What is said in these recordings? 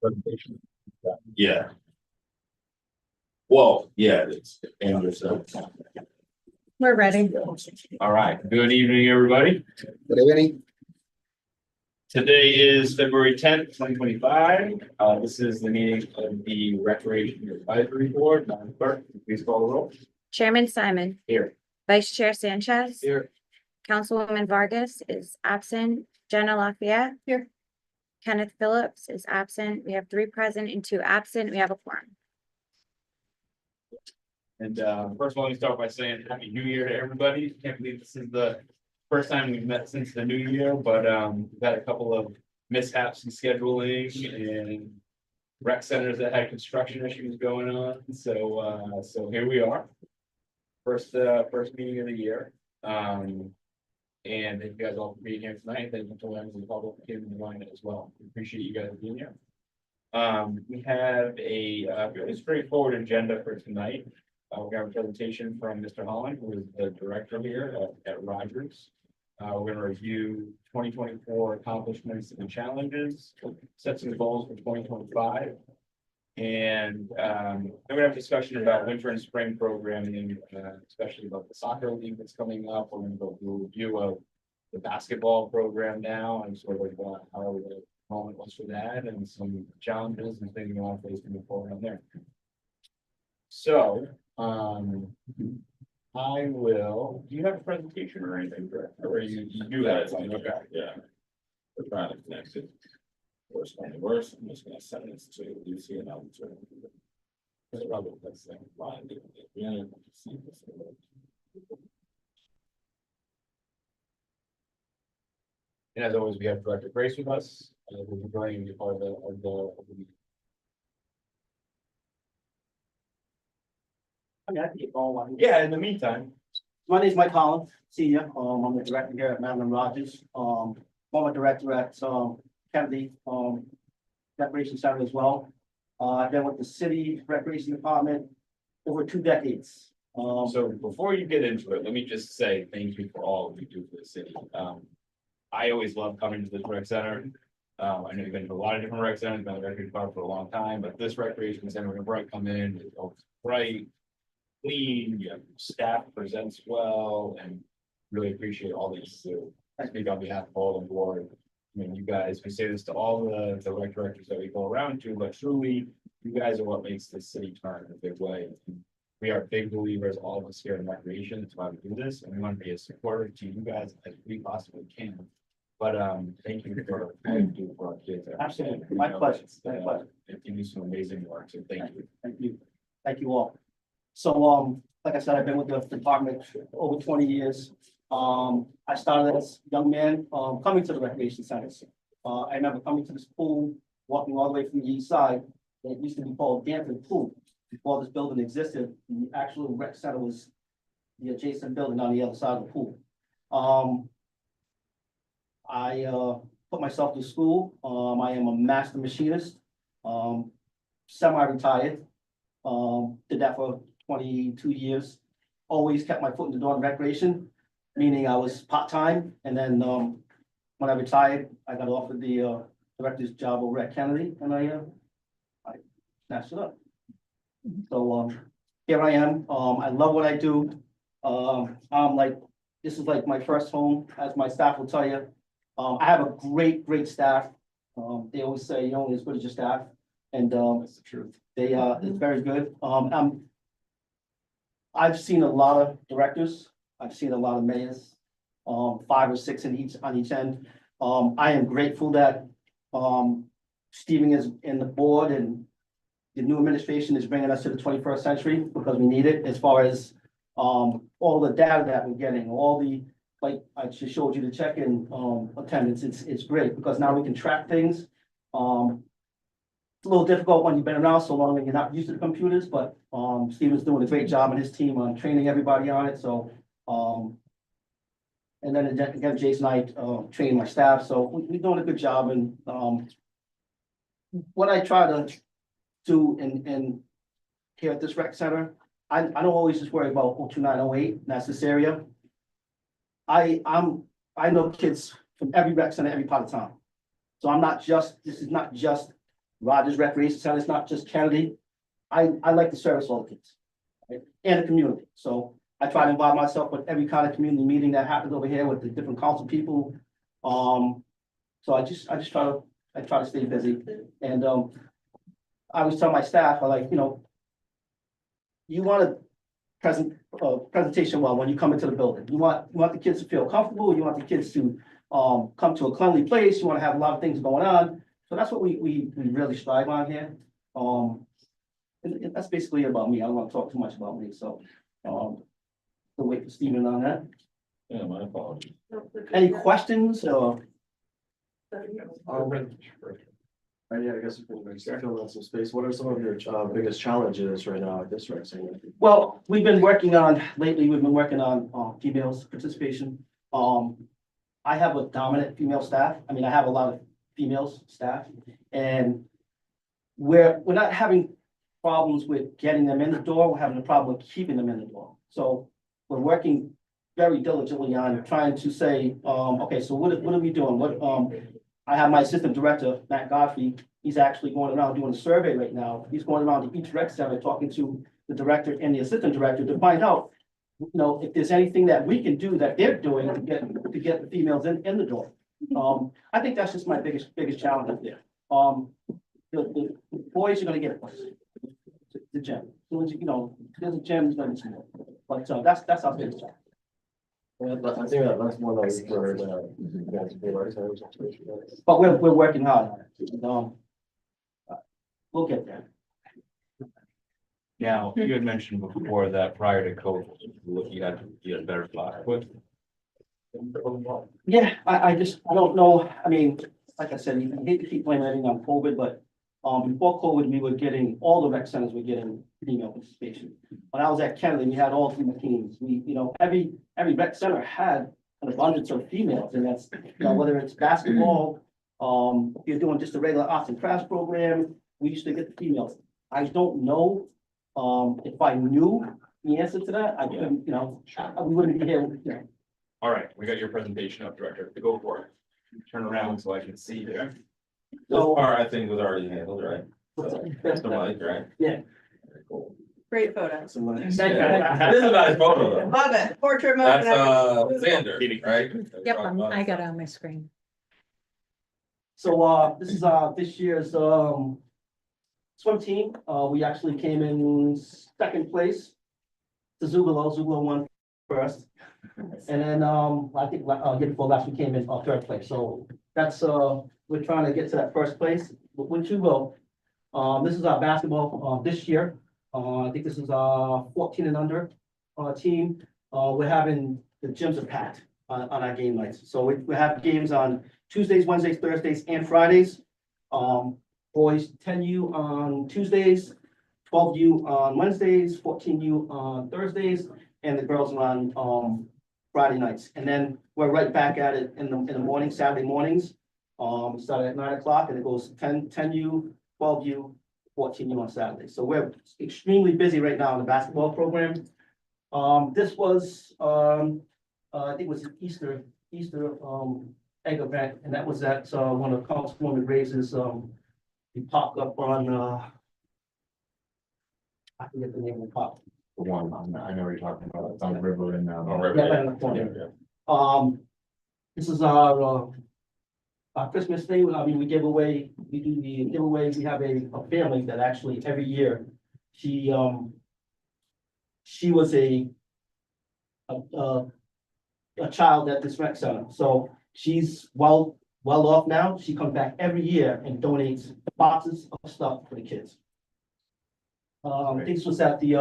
presentation. Yeah. Well, yeah, it's Anderson. We're ready. All right, good evening, everybody. Good evening. Today is February 10th, 2025. This is the meeting of the Recreation Advisory Board. Madam Clerk, please call the roll. Chairman Simon, Here. Vice Chair Sanchez, Here. Councilwoman Vargas is absent, Jenna Lafayette. Here. Kenneth Phillips is absent. We have 3 present and 2 absent. We have a quorum. And first of all, let me start by saying Happy New Year to everybody. Can't believe this is the first time we've met since the new year, but we've had a couple of mishaps in scheduling and rec centers that had construction issues going on. So here we are. First meeting of the year. And thank you guys all for being here tonight. Thank you to members of the public for giving me as well. We appreciate you guys being here. We have a very straightforward agenda for tonight. We have a presentation from Mr. Holland, who is the director here at Rogers. We're going to review 2024 accomplishments and challenges, set some goals for 2025. And then we have a discussion about winter and spring programming, especially about the soccer league that's coming up. We're going to go through a review of the basketball program now and sort of how the moment was for that and some challenges and things we want to face moving forward on there. So, I will, do you have a presentation or anything, or you do that? Okay. Yeah. We're trying to connect it. Worst on the worst, I'm just gonna send this to Lucy and I'll turn it. It's probably the best thing. Line, yeah, see this. And as always, we have Director Grace with us. We'll be joining you part of the. I mean, I can get going one. Yeah, in the meantime. My name is Mike Holland, senior. I'm the director here at Madeline Rogers. Former director at Kennedy Recreation Center as well. I've been with the city recreation department over 2 decades. So before you get into it, let me just say thank you for all you do for the city. I always love coming to this rec center. I know you've been to a lot of different rec centers, been at the recreation park for a long time, but this recreation center, whenever I come in, it's always bright, clean, you have staff presents well, and really appreciate all that you do. I speak on behalf of all the board. I mean, you guys, we say this to all the rec directors that we go around to, but truly, you guys are what makes this city turn in a big way. We are big believers, all of us here in recreation. That's why we do this, and we want to be as supportive to you guys as we possibly can. But thank you for all you do for our kids. Absolutely, my pleasure. My pleasure. You do some amazing work, so thank you. Thank you. Thank you all. So, like I said, I've been with the department for over 20 years. I started as a young man, coming to the recreation centers. I remember coming to this pool, walking all the way from the east side. It used to be called Danton Pool. Before this building existed, the actual rec center was the adjacent building on the other side of the pool. I put myself through school. I am a master machinist, semi-retired. Did that for 22 years. Always kept my foot in the door in recreation, meaning I was part-time. And then when I retired, I got offered the director's job over at Kennedy, and I snatched it up. So here I am. I love what I do. This is like my first home, as my staff will tell you. I have a great staff. They always say you're only as good as your staff, and that's the truth. It's very good. I've seen a lot of directors. I've seen a lot of mayors, 5 or 6 on each end. I am grateful that Stephen is in the board and the new administration is bringing us to the 21st century, because we need it as far as all the data that we're getting, all the, like I just showed you the check-in attendance. It's great because now we can track things. It's a little difficult when you've been around so long and you're not used to the computers, but Stephen's doing a great job and his team on training everybody on it. So and then again, Jason and I train my staff, so we're doing a good job. And what I try to do in here at this rec center, I don't always just worry about 02908, that's this area. I know kids from every rec center, every part of town. So I'm not just, this is not just Rogers Recreation Center, it's not just Kennedy. I like to service all the kids. Right? And the community, so I try to involve myself with every kind of community meeting that happens over here with the different council people. So I just try to stay busy, and, I always tell my staff, I like, you want a presentation well when you come into the building. You want the kids to feel comfortable, you want the kids to, come to a cleanly place, you want to have a lot of things going on. So that's what we really strive on here. That's basically it about me. I don't want to talk too much about me, so, we'll wait for Stephen on that. Yeah, my apologies. Any questions or? Yeah, I guess we'll fill in some space. What are some of your biggest challenges right now at this rec center? Well, we've been working on females participation. I have a dominant female staff. I mean, I have a lot of females staff, and we're not having problems with getting them in the door. We're having a problem with keeping them in the door. So we're working very diligently on trying to say, okay, so what are we doing? I have my assistant director, Matt Godfrey. He's actually going around doing a survey right now. He's going around to each rec center, talking to the director and the assistant director to find out, if there's anything that we can do that they're doing to get the females in the door. I think that's just my biggest challenge up there. The boys are gonna get the gym. As soon as there's a gym, there's gonna be some more. But that's our biggest challenge. I think that's one that we've heard, you guys do, right? But we're working hard on it. We'll get there. Now, you had mentioned before that prior to COVID, you had better spot with. Yeah, I don't know. I mean, like I said, you hate to keep blaming everything on COVID, but before COVID, we were getting, all the rec centers were getting female participation. When I was at Kennedy, we had all female teams. Every rec center had an abundance of females, and that's, whether it's basketball, if you're doing just a regular arts and crafts program, we used to get the females. I don't know, if I knew the answer to that, I couldn't, we wouldn't be here, All right, we got your presentation up, Director. Go for it. Turn around so I can see there. This So, part, I think, was already handled, right? So, that's the mic, right? yeah. Very cool. Great photo. Some money. Thank you. This is a nice photo though. Love it. Portrait mode. That's and Xander, right? Yep, I got it on my screen. So, this is, this year's, swim team. We actually came in second place. To Zugalo won first. And then, I think, year before last, we came in, third place. So that's, we're trying to get to that first place, which we will. This is our basketball, this year. I think this is our 14 and under, team. We're having, the gyms are packed on our game nights. So we have games on Tuesdays, Wednesdays, Thursdays, and Fridays. Boys 10U on Tuesdays, 12U on Wednesdays, 14U on Thursdays, and the girls are on Friday nights. And then we're right back at it in the morning, Saturday mornings. Start at 9 o'clock and it goes 10U, 12U, 14U on Saturday. So we're extremely busy right now in the basketball program. This was, I think it was an Easter egg event, and that was at one of Councilwoman Grace's. He popped up on, I forget the name of the pop. The one, I know what you're talking about, it's on the river and, On River. Yeah, right on the corner. This is our Christmas thing. I mean, we do the giveaway. We have a family that actually every year, she was a child at this rec center. So she's well off now. She comes back every year and donates boxes of stuff for the kids. This was at the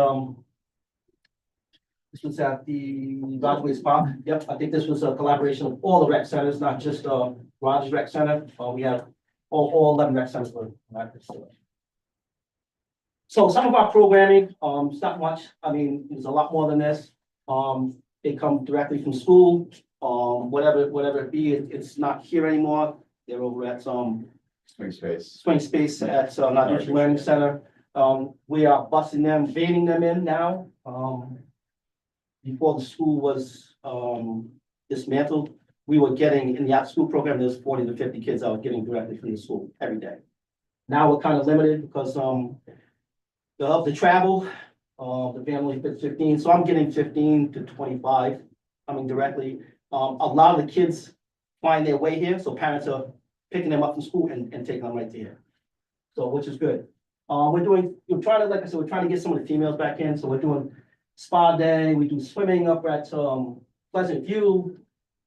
Rogers Park. Yep, I think this was a collaboration of all the rec centers, not just Rogers Rec Center. We have all 11 rec centers were. So some of our programming, it's not much. I mean, there's a lot more than this. They come directly from school. Whatever it be, it's not here anymore. They're over at Swing space. Swing Space at Not Learning Center. We are busing them, veining them in now. Before the school was dismantled, we were getting in the after school program, there's 40 to 50 kids I was getting directly from the school every day. Now we're kind of limited because, of the travel, the family fits 15, so I'm getting 15 to 25 coming directly. A lot of the kids find their way here, so parents are picking them up from school and taking them right to here. So, which is good. We're trying to, like I said, we're trying to get some of the females back in, so we're doing spa day, we do swimming up at, Pleasant View.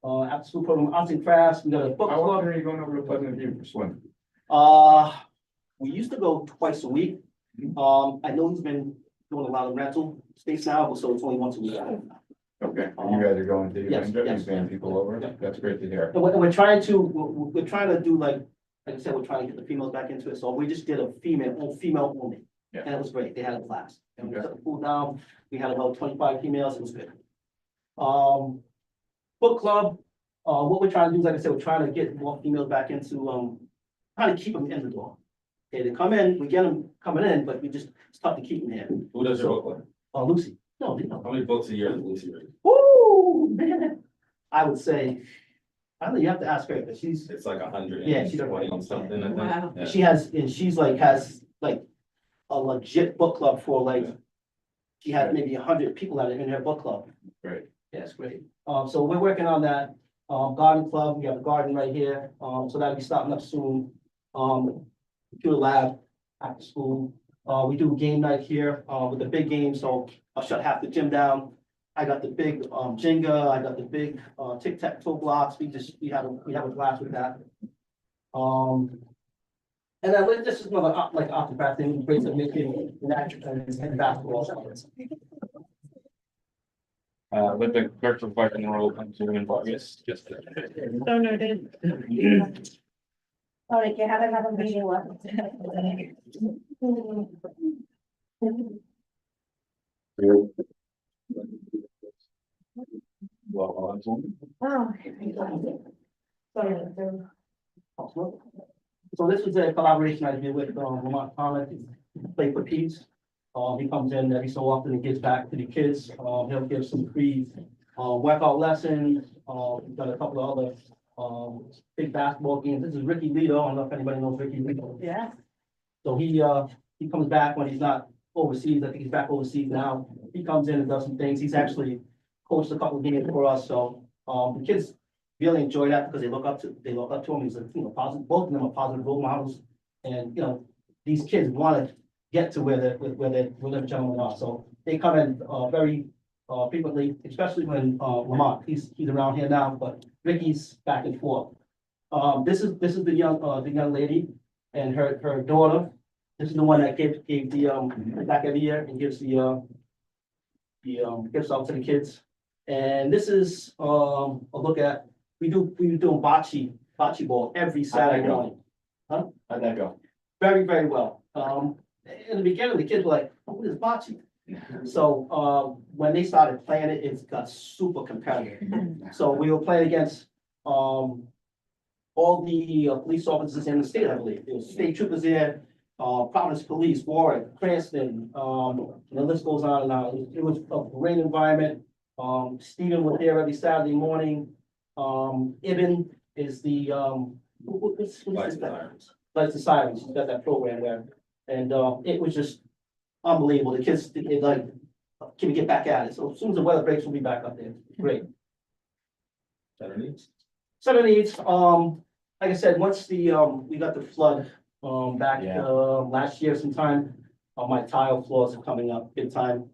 After school program, arts and crafts, we got a book How club. often are you going over to Pleasant View for swim? We used to go twice a week. I know he's been doing a lot of rental space now, so it's only once a week. Okay, and you guys are going to, Yes, yes. bringing people over, Yeah. that's great to hear. And we're trying to do like I said, we're trying to get the females back into it, so we just did a female only. Yeah. And it was great, they had a class, and we Okay. took the pool down, we had about 25 females, it was good. Book club, what we're trying to do is, like I said, we're trying to get more females back into, trying to keep them in the door. Okay, they come in, we get them coming in, but we just, it's tough to keep them here. Who does your book club? Lucy, no, they don't. How many books a year does Lucy read? Woo, man. I would say, I don't know, you have to ask her, but It's like 100 Yeah, and she does. 20 something, I think. Wow. Yeah. she has, and she's like, has like a legit book club for like, Yeah. she has maybe 100 people that are in her book club. Great. Yeah, it's great. So we're working on that. Garden club, we have a garden right here, so that'll be starting up soon. Computer lab after school. We do game night here, with the big game, so I'll shut half the gym down. I got the big, Jenga, I got the big, tic-tac-toe blocks, we have a class with that. And then this is another, like, off the back thing, brings up making and basketball. Let the clerk report and roll come to in August, just. So noted. Oh, like you have another meeting left. Well, Oh. So this is a collaboration I did with, Vermont Comic, Play for Peace. He comes in every so often and gives back to the kids. He'll give some free, workout lessons. We've got a couple of other, big basketball games. This is Ricky Lito. I don't know if anybody knows Ricky Lito. Yeah. So he comes back when he's not overseas. I think he's back overseas now. He comes in and does some things. He's actually coached a couple of games for us. So, the kids really enjoy that because they look up to him. He's a, positive, both of them are positive role models. And, these kids want to get to where the gentlemen are. So they come in, very, frequently, especially when, Lamont, he's around here now, but Ricky's back and forth. This is the young lady and her daughter. This is the one that gave the, back every year and gives the gifts out to the kids. And this is, a look at, we do bocce ball every Saturday go? morning. How'd that go? Very, very well. In the beginning, the kids were like, what is bocce? So, when they started playing it, it got super competitive. So we were playing against, all the police officers in the state, I believe. There was state troopers there, Providence Police, Warwick, Cranston, the list goes on and on. It was a great environment. Stephen was there every Saturday morning. Ibn is the, what's Lights his and name? Sirens. Lights and Sirens, he's got that program there. And, it was just unbelievable. The kids, they like, can we get back at it? So as soon as the weather breaks, we'll be back up there. Great. Center needs. Center needs, like I said, once the, we got the flood, back, Yeah. last year sometime, my tile floors are coming up big time.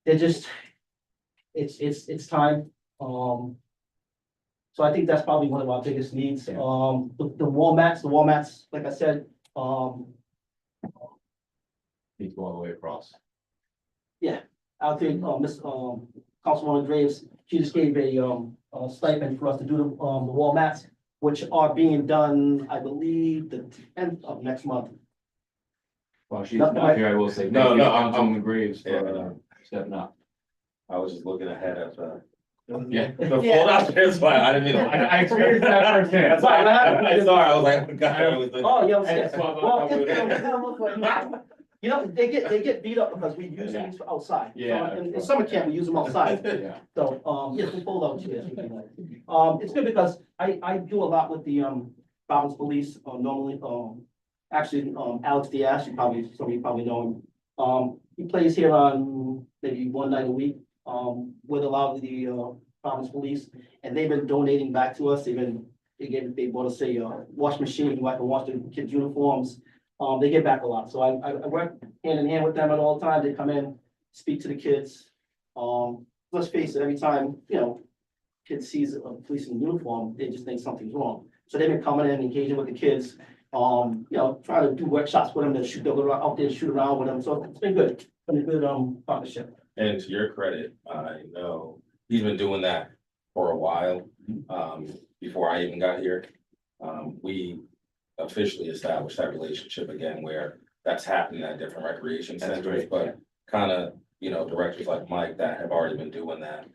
They're just, it's time. So I think that's probably one of our biggest needs. Yeah. The wall mats, like I said, Need to go all the way across. out there, Councilwoman Graves, she just gave a stipend for us to do the wall mats, which are being done, I believe, the 10th of next month. Well, she's Nothing not like- here, I will say. No, thank you, no, I'm- Councilwoman Graves Yeah. for stepping up. I was just looking ahead at Yeah. the fold out there, that's why I didn't mean. I experienced that firsthand. That's why I saw it, I was like, oh, God, I was like. Oh, yeah, I just saw well, they get beat up because we use these for outside. So Yeah. In summer camp, we use them outside. Yeah. So, yes, we fold out chairs. It's good because I do a lot with the, Providence Police, normally, Actually, Alex Diaz, some of you probably know him. He plays here on maybe one night a week, with a lot of the, Providence police. And they've been donating back to us. They bought us a, wash machine, who I can wash the kids' uniforms. They give back a lot. So I work hand in hand with them at all times. They come in, speak to the kids. Let's face it, every time, kid sees a police in uniform, they just think something's wrong. So they've been coming in, engaging with the kids, trying to do workshops with them, to shoot, go out there, shoot around with them. So it's been good. It's been a good, partnership. And to your credit, I know he's been doing that for a while, before I even got here. We officially established that relationship again where that's happening at different recreation That's centers, great. but kind of, directors like Mike that have already been doing that.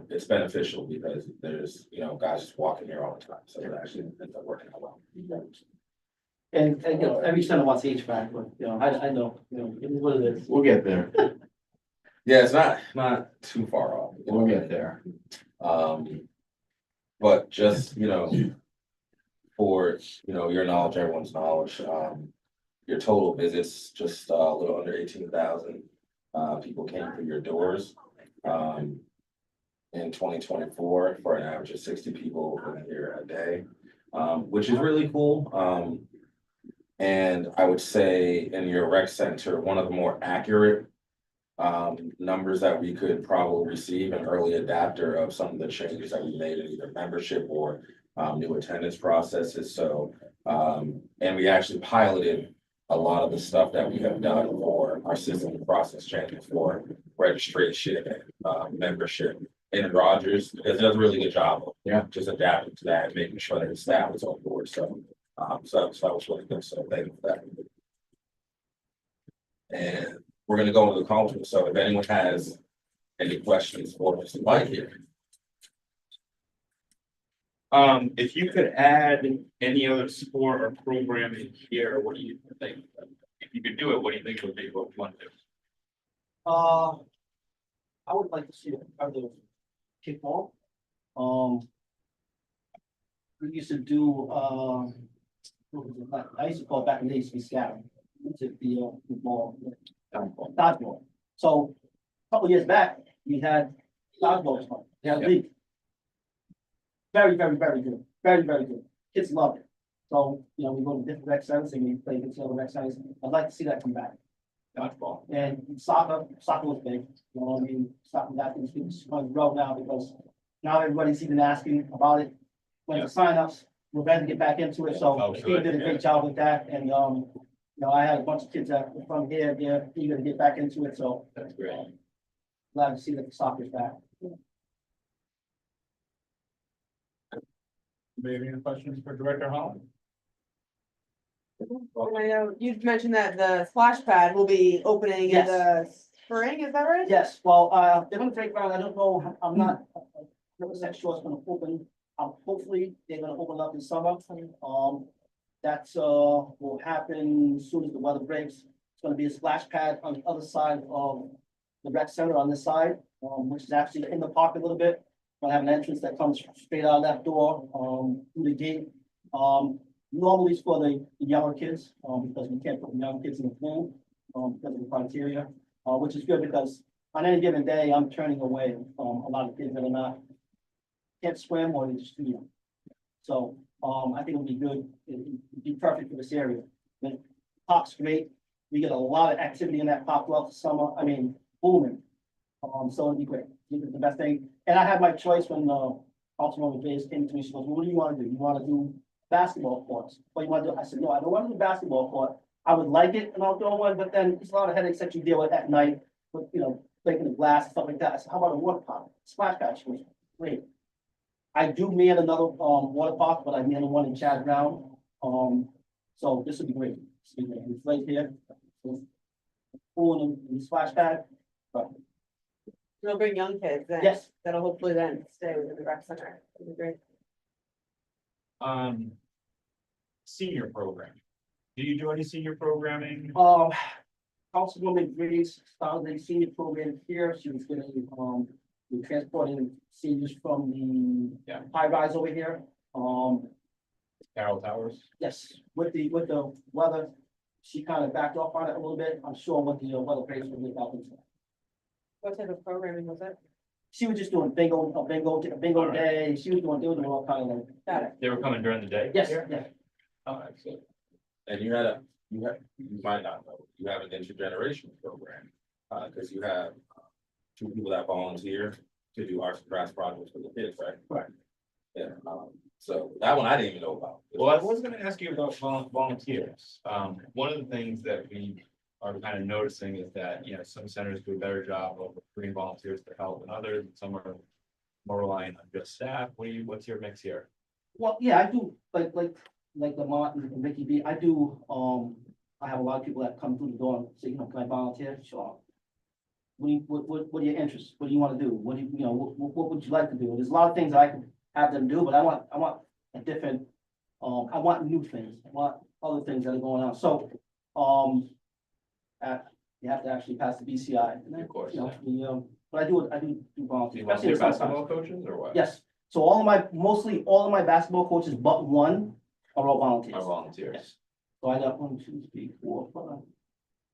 It's beneficial because there's, guys just walking here all the time, so it actually ends up working out well. And every center wants HVAC, but, I know, it is what it is. We'll get there. Yeah, it's not too far off. We'll get there. But just, for, your knowledge, everyone's knowledge, your total visits, just a little under 18,000 people came through your doors. In 2024 for an average of 60 people in here a day, which is really cool. And I would say in your rec center, one of the more accurate numbers that we could probably receive, an early adapter of some of the changes that we made in either membership or new attendance processes. So, and we actually piloted a lot of the stuff that we have done for our system process changes for registration and membership in Rogers, because it does a really good job of just adapting to that and making sure that the staff is on board. So, so that was really good. So thank you for that. And we're gonna go into the culture. So if anyone has any questions for Mr. Mike here. If you could add any other sport or program in here, what do you think? If you could do it, what do you think would be what you want to do? I would like to see the kickball. We used to do, what was it? I used to call it back in the days, be scatter. It's the ball, dodgeball. So a couple years back, we had dodgeball. We had a league. Very, very, very good. Very, very good. Kids love it. So, we go to different rec centers and we play against the other rec centers. I'd like to see that come back. Dodgeball. And soccer was big. Soccer, that is going to grow now because now everybody's even asking about it. When the signups, we're ready to get back into it. So Steve did a great job with that. And, I had a bunch of kids that were from here, they're eager to get back into it. So That's great. glad to see that the soccer's back. Maybe any questions for Director Holland? I know you'd mentioned that the splash pad will be opening in Yes. the spring, is that right? Yes, well, they're gonna break ground, I don't know, I'm not 100% sure it's gonna open. Hopefully, they're gonna open up in summer. That's will happen as soon as the weather breaks. It's gonna be a splash pad on the other side of the rec center on this side, which is actually in the park a little bit. Gonna have an entrance that comes straight out of that door, through the gate. Normally it's for the younger kids, because we can't put the young kids in the pool, because of the criteria, which is good because on any given day, I'm turning away, a lot of kids that are not, can't swim or they just too young. So, I think it'll be good, it'd be perfect for this area. The park's great, we get a lot of activity in that park throughout the summer, booming. So it'd be great, it's the best thing. And I had my choice when, Councilwoman Davis came to me, she goes, what do you want to do? You want to do basketball courts? What you want to do? I said, no, I don't want to do basketball court. I would like it, an outdoor one, but then it's a lot of headaches that you deal with at night, with, breaking the glass, and stuff like that. I said, how about a water park? Splash pad, she goes, great. I do man another, water park, but I man the one in Chad Brown. So this would be great. It's right here. Pool and splash pad, but You'll bring young kids then. yes. That'll hopefully then stay within the rec center. That'd be great. Senior programming. Do you do any senior programming? Councilwoman Grace started a senior program here. She was gonna, be transporting seniors from the high rise over here. Carroll Towers. Yes, with the weather, she kind of backed off on it a little bit. I'm sure what the weather praise will be about. What type of programming was it? She was just doing bingo day. She was doing all kind of like. Got it. They were coming during the day? Yes, here? yes. Oh, excellent. And you might not know, you have an intergenerational program, because you have two people that volunteer to do arts and crafts projects for the kids, right? Right. Yeah, so that one I didn't even know about. Well, I was gonna ask you about volunteers. One of the things that we are kind of noticing is that, you know, some centers do a better job of recruiting volunteers to help and others, and some are more reliant on just staff. What's your mix here? Well, yeah, I do, like Lamont and Ricky B, I do, I have a lot of people that come through the door and say, you know, can I volunteer? Sure. What are your interests? What do you want to do? What do you know, what would you like to do? There's a lot of things I can have them do, but I want a different, I want new things. I want other things that are going on. So, you have to actually pass the BCI. And then, Of course, you know, but I do Do volunteer. you want to especially be in summertime. basketball coaches or what? Yes, so mostly all of my basketball coaches, but one are all volunteers. Are volunteers. So I got 1, 2, 3, 4, 5.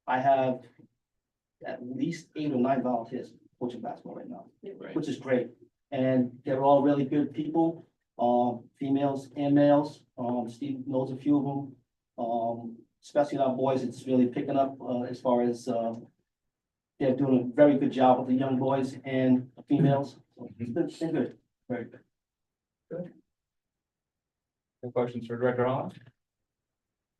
I have at least 8 or 9 volunteers coaching basketball right now, Right. which is great. And they're all really good people, females and males. Steve knows a few of them. Especially our boys, it's really picking up, as far as, they're doing a very good job with the young boys and the females. So it's been good, very good. Any questions for Director Holland?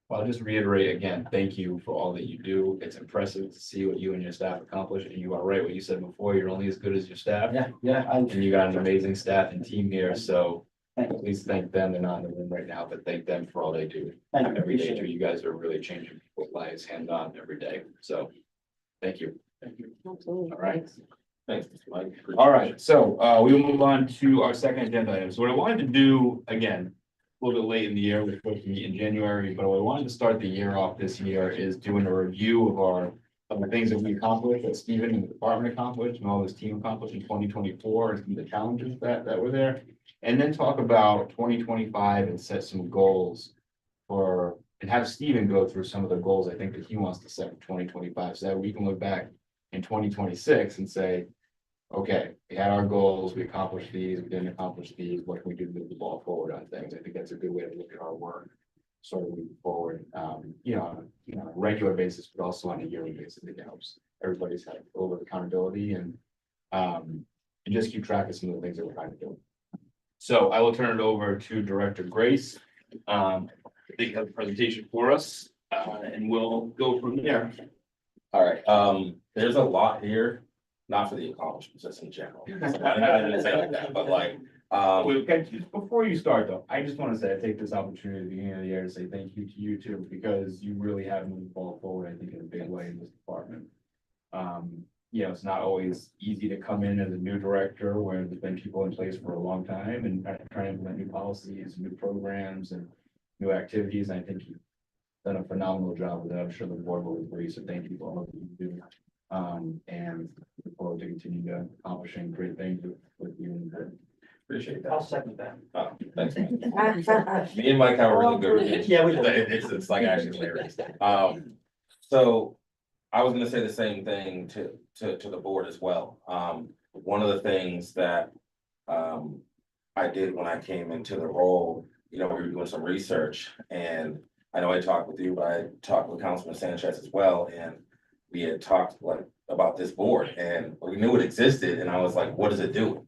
Well, I'll just reiterate again, thank you for all that you do. It's impressive to see what you and your staff accomplish, and you are right, what you said before, you're only as good as your staff. Yeah, And you got an amazing staff and team here, so thank you. please thank them. They're not in the room right now, but thank them for all they do Thank you, every day appreciate too. it. You guys are really changing people's lives hand-on every day, so thank you. Thank you. Absolutely. All right. Thanks, Mr. Mike. All right, so we will move on to our second agenda item. So what I wanted to do, again, a little bit late in the year, we're supposed to meet in January, but what I wanted to start the year off this year is doing a review of the things that we accomplished, that Stephen and the department accomplished, and all this team accomplished in 2024, and some of the challenges that were there. And then talk about 2025 and set some goals and have Stephen go through some of the goals I think that he wants to set for 2025, so that we can look back in 2026 and say, okay, we had our goals, we accomplished these, we didn't accomplish these, what can we do to move the ball forward on things? I think that's a good way to look at our work, sort of moving forward, on a regular basis, but also on a yearly basis. It helps everybody's had a little bit of accountability and just keep track of some of the things that we're trying to do. So I will turn it over to Director Grace. I think you have a presentation for us, and we'll go from there. All right, there's a lot here, not for the accomplishments, just in general. I didn't say like that, but like, Okay, just before you start though, I just want to say, I take this opportunity at the beginning of the year to say thank you to you too, because you really have moved the ball forward, I think, in a big way in this department. It's not always easy to come in as a new director where there's been people in place for a long time and try to implement new policies, new programs and new activities. And I think you've done a phenomenal job with that. I'm sure the board will agree. So thank you for all that you do. And look forward to continue to accomplishing great things with you and the. appreciate that. I'll second that. Oh, thanks, Mike. Me and Mike have a really good relationship. Yeah, we do. It's like actually hilarious. So I was gonna say the same thing to the board as well. One of the things that I did when I came into the role, we were doing some research, and I know I talked with you, but I talked with Councilman Sanchez as well, and we had talked about this board, and we knew it existed, and I was like, what does it do?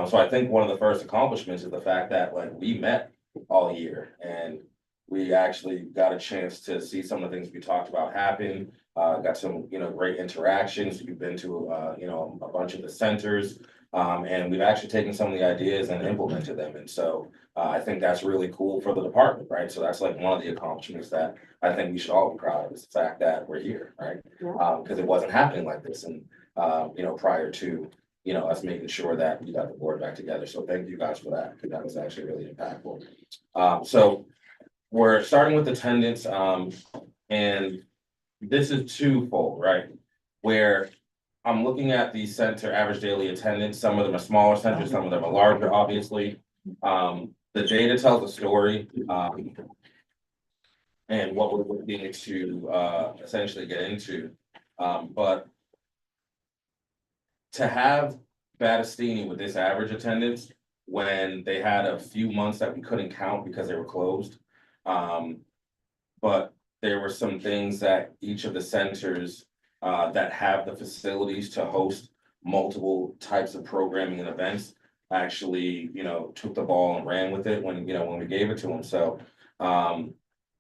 So I think one of the first accomplishments is the fact that we met all year, and we actually got a chance to see some of the things we talked about happen. Got some, great interactions. We've been to, a bunch of the centers, and we've actually taken some of the ideas and implemented them. And so I think that's really cool for the department, right? So that's one of the accomplishments that I think we should all be proud of, is the fact that we're here, right? Because it wasn't happening like this, and prior to us making sure that we got the board back together. So thank you guys for that, because that was actually really impactful. So we're starting with attendance, and this is twofold, right? Where I'm looking at the center average daily attendance. Some of them are smaller centers, some of them are larger, obviously. the data tells a story, and what we're looking to, essentially get into, but to have Battistini with this average attendance, when they had a few months that we couldn't count because they were closed. But there were some things that each of the centers, that have the facilities to host multiple types of programming and events, actually, took the ball and ran with it when we gave it to them. So,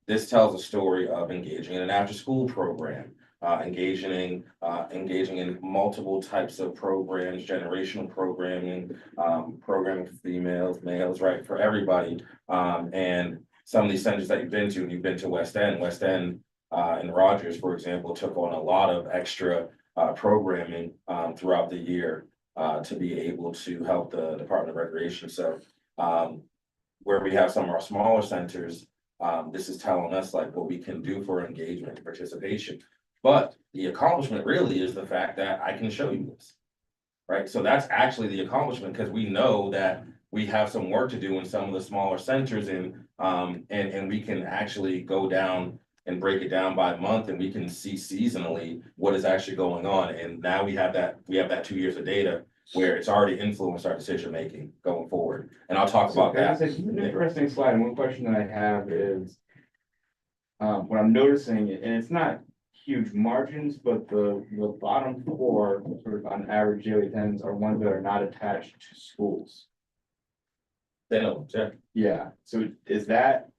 this tells a story of engaging in an after-school program, engaging in multiple types of programs, generational programming, programming for females, males, right, for everybody. And some of these centers that you've been to West End, and Rogers, for example, took on a lot of extra programming throughout the year to be able to help the Department of Recreation. So where we have some of our smaller centers, this is telling us like what we can do for engagement and participation. But the accomplishment really is the fact that I can show you this. Right, so that's actually the accomplishment, because we know that we have some work to do in some of the smaller centers, and we can actually go down and break it down by month, and we can see seasonally what is actually going on. And now we have that 2 years of data where it's already influenced our decision making going forward. And I'll talk about that. It's an interesting slide, and one question that I have is, what I'm noticing, and it's not huge margins, but the bottom four, sort of on average daily attendance, are ones that are not attached to schools. They know, yeah. Yeah, so is that,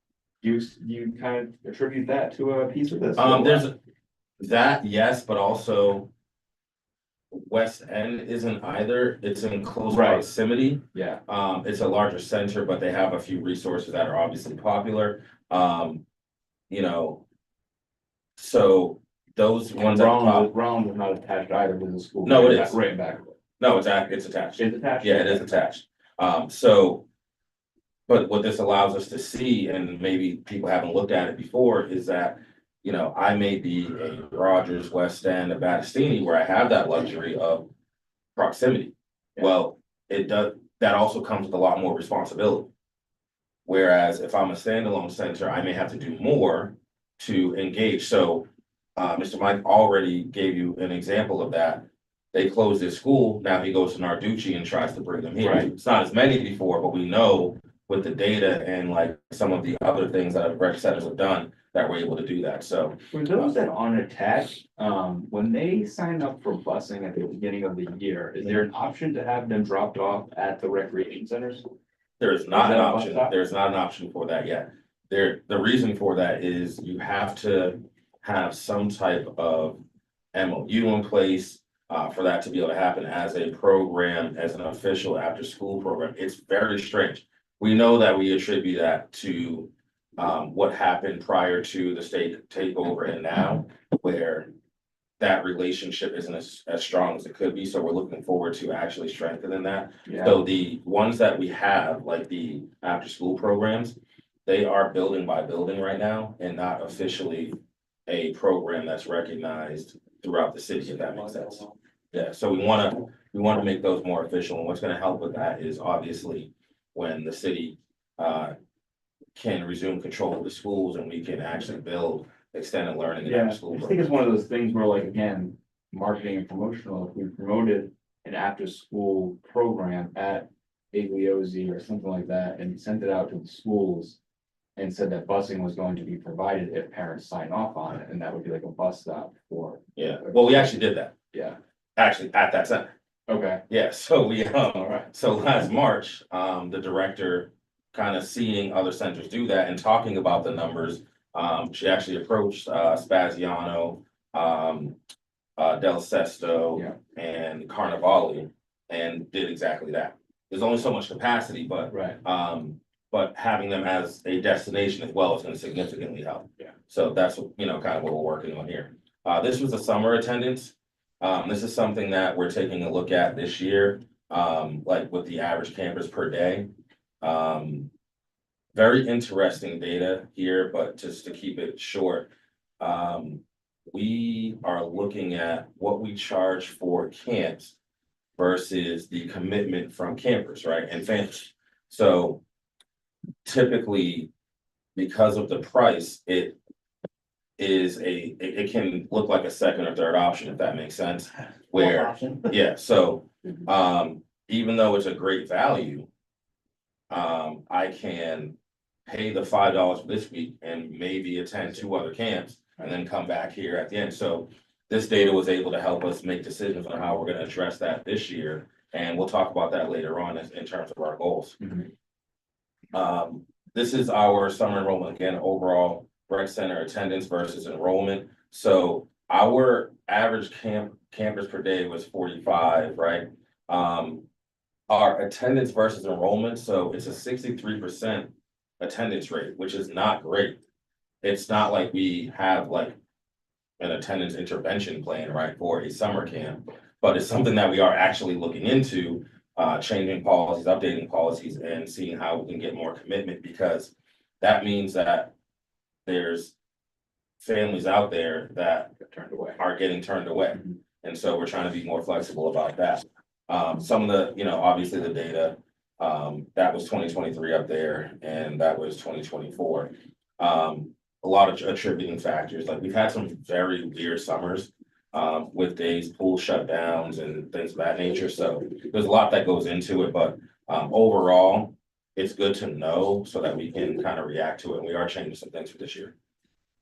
you kind of attribute that to a piece of this? There's that, yes, but also West End isn't either. It's in close Right. proximity. Yeah, It's a larger center, but they have a few resources that are obviously popular. So those ones at the top. Rollins is not attached either to the school. No, it Right is. Right back. No, it's attached. It's attached? Yeah, it is attached. So. But what this allows us to see, and maybe people haven't looked at it before, is that, I may be a Rogers, West End, a Battistini, where I have that luxury of proximity. Yeah. Well, that also comes with a lot more responsibility. Whereas if I'm a standalone center, I may have to do more to engage. So, Mr. Mike already gave you an example of that. They closed their school, now he goes to Narducci and tries to bring them here. Right. It's not as many before, but we know with the data and like some of the other things that rec centers have done, that we're able to do that. So For those that aren't attached, when they sign up for busing at the beginning of the year, is there an option to have them dropped off at the recreation centers? there's not an that a bus option, stop? there's not an option for that yet. The reason for that is you have to have some type of MOU in place. For that to be able to happen as a program, as an official after-school program. It's very strange. We know that we attribute that to what happened prior to the state takeover and now, where that relationship isn't as strong as it could be. So we're looking forward to actually strengthening that. Yeah, So the ones that we have, like the after-school programs, they are building by building right now and not officially a program that's recognized throughout the city, if that makes sense. Yeah, so we wanna make those more official, and what's gonna help with that is obviously when the city can resume control of the schools and we can actually build extended learning in yeah, our I school. just think it's one of those things where, like, again, marketing and promotional, if we promoted an after-school program at Agliosi or something like that and sent it out to the schools. And said that busing was going to be provided if parents sign off on it, and that would be like a bus stop for. Yeah, well, we actually did that, Yeah, actually, at that center. okay, Yeah, so all right, so last March, the director kind of seeing other centers do that and talking about the numbers. She actually approached Spaziano, Del Sesto, Yeah. and Carnivale and did exactly that. There's only so much capacity, but right, having them as a destination as well is gonna significantly help. Yeah. So that's, kind of what we're working on here. This was a summer attendance. This is something that we're taking a look at this year, like with the average campers per day. Very interesting data here, but just to keep it short. We are looking at what we charge for camps versus the commitment from campers, right, and families. So typically, because of the price, it can look like a second or third option, if that makes sense. Where, Option. yeah, so, even though it's a great value, I can pay the $5 for this week and maybe attend 2 other camps and then come back here at the end. So this data was able to help us make decisions on how we're gonna address that this year, and we'll talk about that later on in terms of our goals. This is our summer enrollment, again, overall rec center attendance versus enrollment. So our average campers per day was 45, right? Our attendance versus enrollment, so it's a 63% attendance rate, which is not great. It's not like we have like an attendance intervention plan, right, for a summer camp, but it's something that we are actually looking into, changing policies, updating policies, and seeing how we can get more commitment, because that means that there's families out there that are getting turned away. And so we're trying to be more flexible about that. Some of the, obviously the data, that was 2023 up there, and that was 2024. A lot of attributing factors, like we've had some very weird summers, with days, pool shutdowns and things of that nature. So there's a lot that goes into it, but overall, it's good to know so that we can kind of react to it. And we are changing some things for this year.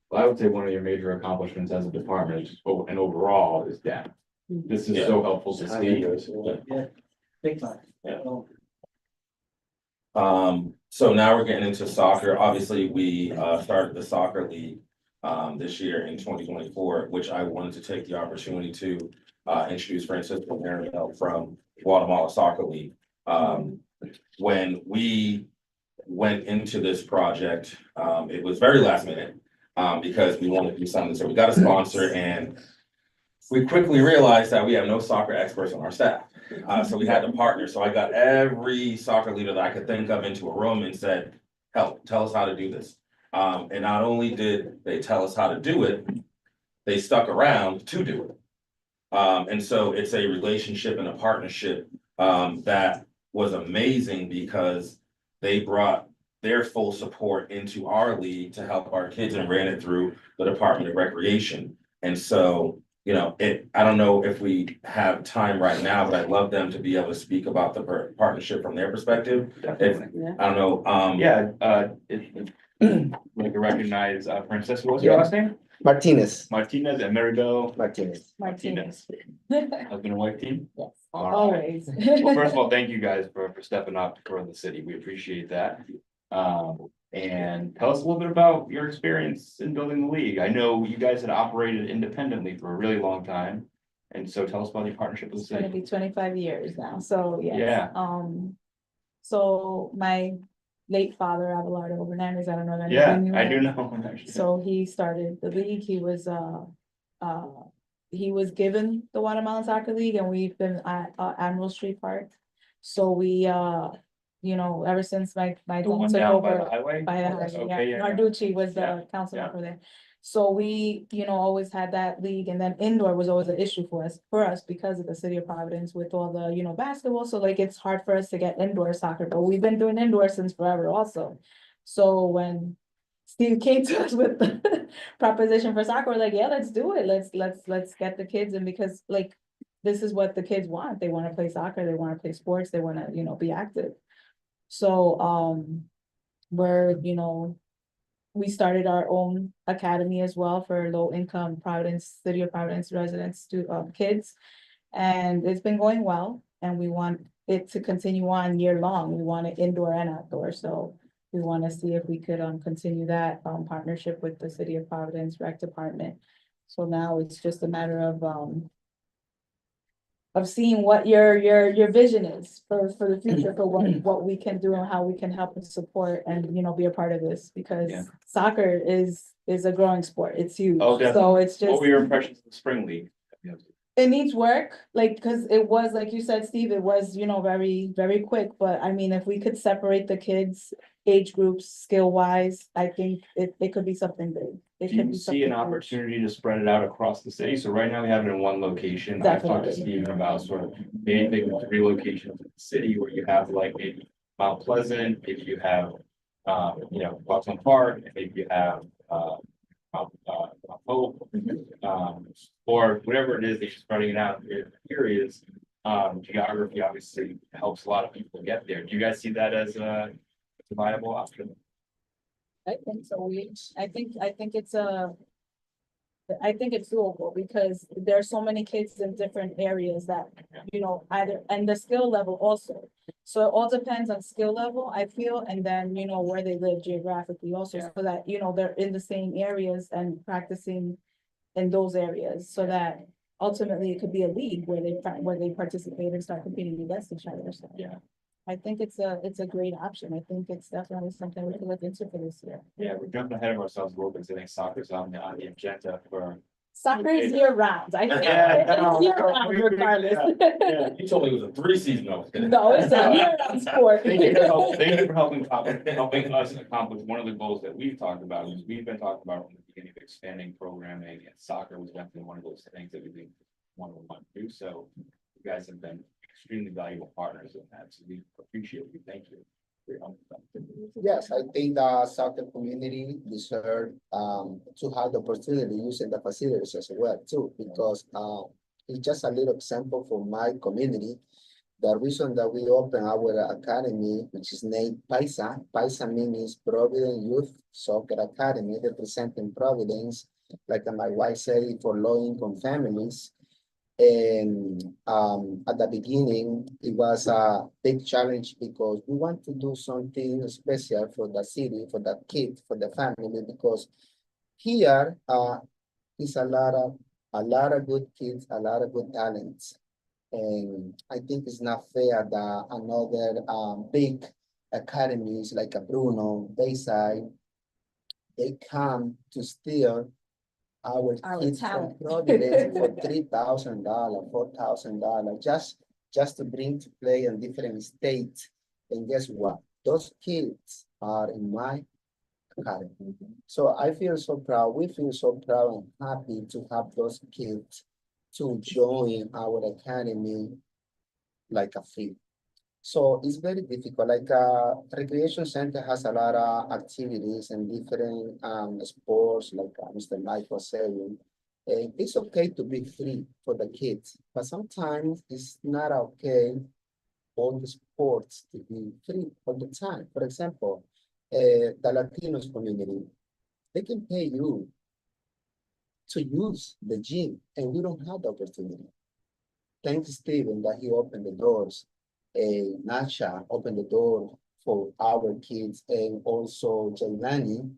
Well, I would say one of your major accomplishments as a department and overall is depth. This is so helpful to see. Big time. Yeah. So now we're getting into soccer. Obviously, we started the soccer league this year in 2024, which I wanted to take the opportunity to introduce Francisco Marinel from Guatemala Soccer League. When we went into this project, it was very last minute because we wanted to do something. So we got a sponsor, and we quickly realized that we have no soccer experts on our staff. So we had to partner. So I got every soccer leader that I could think of into a room and said, help, tell us how to do this. And not only did they tell us how to do it, they stuck around to do it. And so it's a relationship and a partnership that was amazing, because they brought their full support into our league to help our kids and ran it through the Department of Recreation. And so, I don't know if we have time right now, but I'd love them to be able to speak about the partnership from their perspective. Definitely. I don't know, Like to recognize Francisco, what's your last name? Martinez. Martinez and Maribel Martinez. Martinez. Husband and wife team? Yes, All right. always. Well, first of all, thank you guys for stepping up for the city. We appreciate that. And tell us a little bit about your experience in building the league. I know you guys had operated independently for a really long time. And so tell us about your partnership with the It's gonna city. be 25 years now, so yes. Yeah. So my late father, Abelardo Hernandez, I don't know. if Yeah, anyone knew I do him. know. actually. So he started the league. He was given the Guatemalan Soccer League, and we've been at Admiral Street Park. So we, ever since my The dad one took down by the over highway? by the Okay, house, okay, yeah, yeah. Narducci was Yeah, the council yeah. member there. So we, always had that league, and then indoor was always an issue for us because of the city of Providence with all the, basketball. So like, it's hard for us to get indoor soccer, but we've been doing indoor since forever also. So when Steve came to us with the proposition for soccer, we're like, yeah, let's do it. Let's get the kids in, because like, this is what the kids want. They want to play soccer, they want to play sports, they want to, be active. So, we started our own academy as well for low income city of Providence residents to kids. And it's been going well, and we want it to continue on year long. We want it indoor and outdoor. So we want to see if we could continue that partnership with the city of Providence Rec Department. So now it's just a matter of seeing what your vision is for the future, for what we can do and how we can help and support and, be a part of this, because Yeah. soccer is a growing sport. It's huge. Oh, So definitely. it's What just, were your impressions of the spring league? it needs work, like, because it was, like you said, Steve, it was, very, very quick. But I mean, if we could separate the kids, age groups, skill wise, I think it could be something big. It Do could you be see an something huge. opportunity to spread it out across the city? So right now we have it in one location. I've talked to Definitely. Steven about sort of maybe three locations in the city where you have like maybe Mount Pleasant, maybe you have Bucks on Park, maybe you have, Hope. Or whatever it is, they're just spreading it out in areas. Geography obviously helps a lot of people get there. Do you guys see that as a viable option? I think so. I think it's doable because there are so many kids in different areas that, either, and the skill level also. So it all depends on skill level, I feel, and then, where they live geographically also, Yeah. so that, they're in the same areas and practicing in those areas, so that ultimately it could be a league where they participate and start competing against each other. So Yeah. I think it's a great option. I think it's definitely something we could look into for this year. Yeah, we're jumping ahead of ourselves a little bit, 'cause I think soccer's on the agenda for. Soccer is year round. I think Yeah, it's year round regardless. Yeah. You told me it was a 3-season. No, No, it's a year round sport. Thank you for helping us accomplish one of the goals that we've talked about, is we've been talking about from the beginning of expanding programming, and soccer was definitely one of those things that we want to do. So you guys have been extremely valuable partners in that, so we appreciate you. Thank you. for your help. Yes, I think the soccer community deserve to have the opportunity using the facilities as well too, because it's just a little example for my community. The reason that we open our academy, which is named Paisa means Providence Youth Soccer Academy, representing Providence, like my wife said, for low-income families. And at the beginning, it was a big challenge because we want to do something special for the city, for the kid, for the family, because here is a lot of good kids, a lot of good talents. And I think it's not fair that another big academies like a Bruno, Bayside, they come to steal our kids from talent. Providence for $3,000, $4,000, just to bring to play in different states. And guess what? Those kids are in my academy. So I feel so proud. We feel so proud and happy to have those kids to join our academy like a free. So it's very difficult. Like recreation center has a lot of activities and different sports, like Mr. Mike was saying. And it's okay to be free for the kids, but sometimes it's not okay all the sports to be free all the time. For example, the Latinos community, they can pay you to use the gym, and we don't have the opportunity. Thanks, Steven, that he opened the doors. Nacha opened the door for our kids, and also Jailani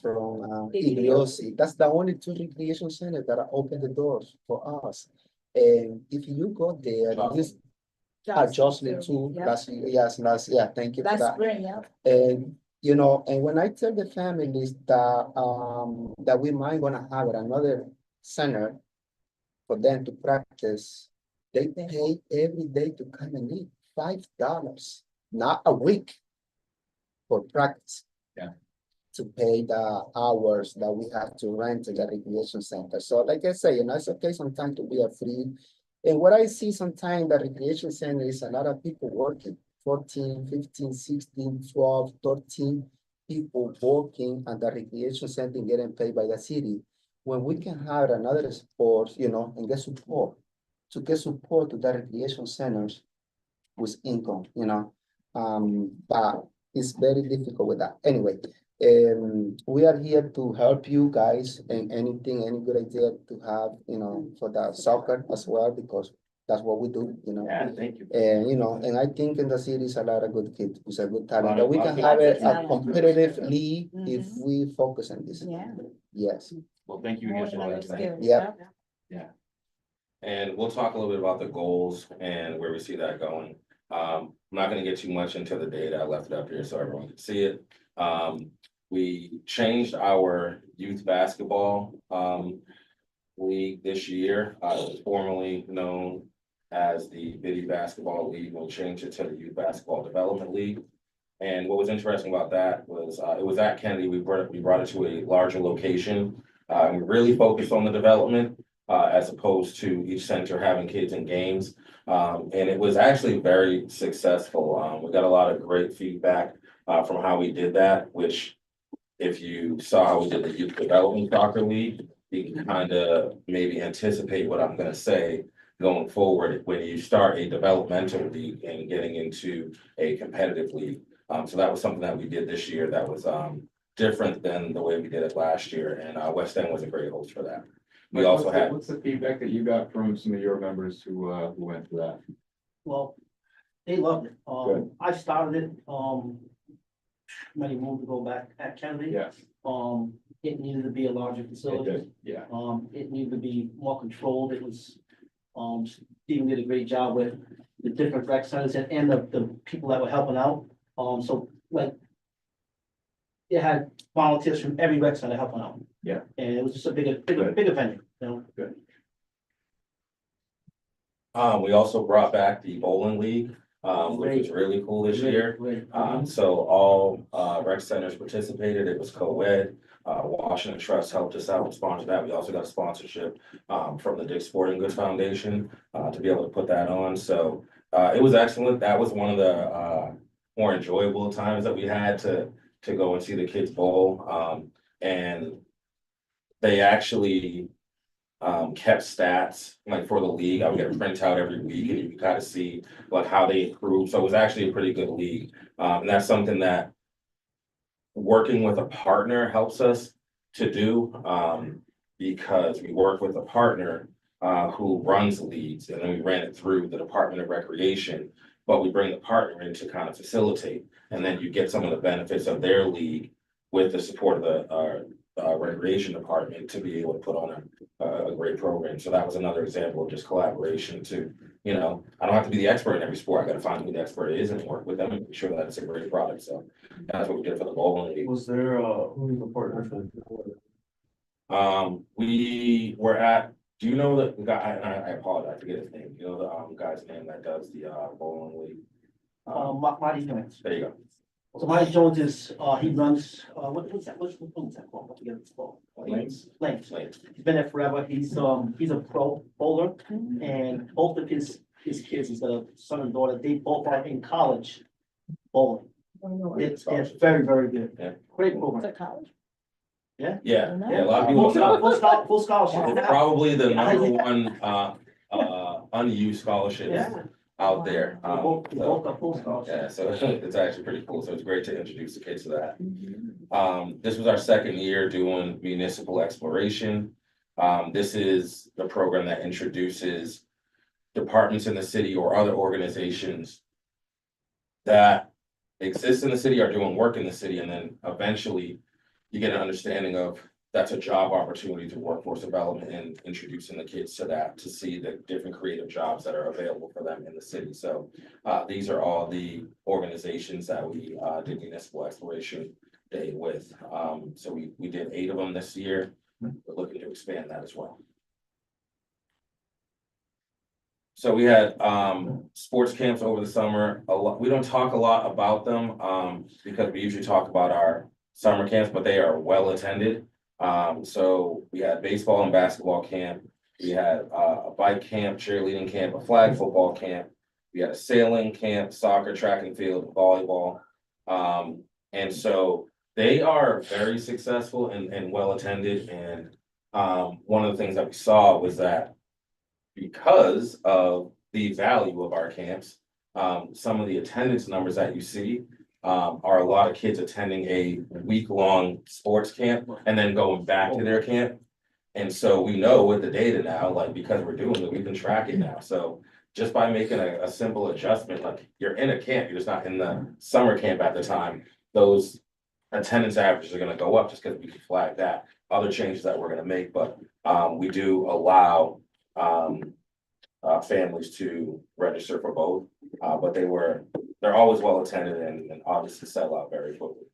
from Igliosi. That's the only two recreation centers that are open the doors for us. And if you go there, this Jocelyn too, Yeah. last year, thank you for That's that. spring, yeah. And and when I tell the families that we might gonna have another center for them to practice, they pay every day to come and eat $5, not a week for practice. Yeah. To pay the hours that we have to rent to the recreation center. So like I say, it's okay sometimes to be a free. And what I see sometimes the recreation center is a lot of people working, 14, 15, 16, 12, 13 people working at the recreation center getting paid by the city. When we can have another sport, and get support, to get support to the recreation centers with income, but it's very difficult with that. Anyway, we are here to help you guys and any good idea to have, for the soccer as well, because that's what we do, Yeah, thank you. And I think in the city is a lot of good kids with a good talent, Lot of- that we lot can of have good a talent. competitive league if Mhm. we focus on this. Yeah. Yes. Well, thank you More again for than all other that tonight. skills, Yep. yeah. And we'll talk a little bit about the goals and where we see that going. I'm not gonna get too much into the data. I left it up here so everyone can see it. We changed our youth basketball league this year. It was formerly known as the Biddy Basketball League. We'll change it to the Youth Basketball Development League. And what was interesting about that was it was at Kennedy. We brought it to a larger location. And we really focused on the development as opposed to each center having kids in games. And it was actually very successful. We got a lot of great feedback from how we did that, which if you saw how we did the youth development soccer league, you can kind of maybe anticipate what I'm gonna say going forward when you start a developmental league and getting into a competitive league. So that was something that we did this year that was different than the way we did it last year, and West End was a great host for that. We also had. What's the feedback that you got from some of your members who went to that? Well, they loved it. Good. I started it, many moons ago back at Kennedy. Yes. It needed to be a larger It facility. did, yeah. It needed to be more controlled. It was, Stephen did a great job with the different rec centers and the people that were helping out. So like, it had volunteers from every rec center helping out. Yeah. And it was just a Good. bigger venue, you know? We also brought back the bowling league, which was really cool this year. Great. So all rec centers participated. It was co-ed. Washington Trust helped us out and sponsored that. We also got a sponsorship from the Dick Sporting Goods Foundation to be able to put that on. So it was excellent. That was one of the more enjoyable times that we had to go and see the kids bowl. And they actually kept stats like for the league. I would get a printout every week and you could kind of see like how they improved. So it was actually a pretty good league. And that's something that working with a partner helps us to do, because we work with a partner who runs leagues, and then we ran it through the Department of Recreation, but we bring the partner in to kind of facilitate, and then you get some of the benefits of their league with the support of the Recreation Department to be able to put on a great program. So that was another example of just collaboration to, you know, I don't have to be the expert in every sport. I gotta find who the expert is and work with them and make sure that it's a great product. So that's what we did for the bowling league. Was there, who was the partner for the? We were at, do you know the guy, I apologize, I forget his name. You know the guy's name that does the bowling league? Marty Jones. There you go. So Marty Jones is, he runs, what's that called? I forget what it's called. Lanes. Lanes. Lanes. He's been there forever. He's a pro bowler, and both of his kids, he's got a son and daughter, they both are in college bowling. It's very, very good. Yeah. Great To program. college. Yeah, a lot of people. Full scholarship. It's probably the number one unused scholarship Yeah. out there. They both got full scholarship. Yeah, so it's actually pretty cool. So it's great to introduce the kids to that. This was our second year doing municipal exploration. This is the program that introduces departments in the city or other organizations that exist in the city, are doing work in the city, and then eventually you get an understanding of that's a job opportunity to workforce development and introducing the kids to that, to see the different creative jobs that are available for them in the city. So these are all the organizations that we did municipal exploration day with. So we did 8 of them this year. We're looking to expand that as well. So we had sports camps over the summer. We don't talk a lot about them because we usually talk about our summer camps, but they are well attended. So we had baseball and basketball camp. We had a bike camp, cheerleading camp, a flag football camp. We had a sailing camp, soccer, track and field, volleyball. And so they are very successful and well attended. And one of the things that we saw was that because of the value of our camps, some of the attendance numbers that you see are a lot of kids attending a week-long sports camp and then going back to their camp. And so we know with the data now, like because we're doing it, we can track it now. So just by making a simple adjustment, like you're in a camp, you're just not in the summer camp at the time, those attendance averages are gonna go up just because we can flag that. Other changes that we're gonna make, but we do allow families to register for both, but they're always well attended and obviously sell out very quickly.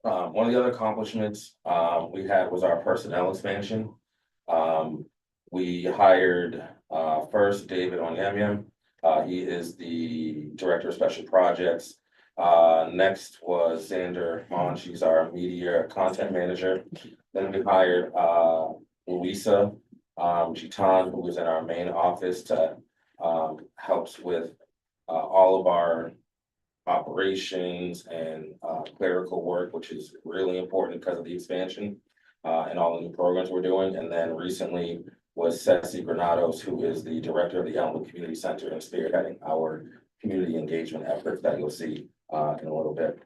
One of the other accomplishments we had was our personnel expansion. We hired first David Onyemyem. He is the Director of Special Projects. Next was Xander Mon, she's our Media Content Manager. Then we hired Louisa Gitan, who was in our main office to helps with all of our operations and clerical work, which is really important because of the expansion and all the new programs we're doing. And then recently was Ceci Granados, who is the director of the Elmwood Community Center and spearheading our community engagement efforts that you'll see in a little bit.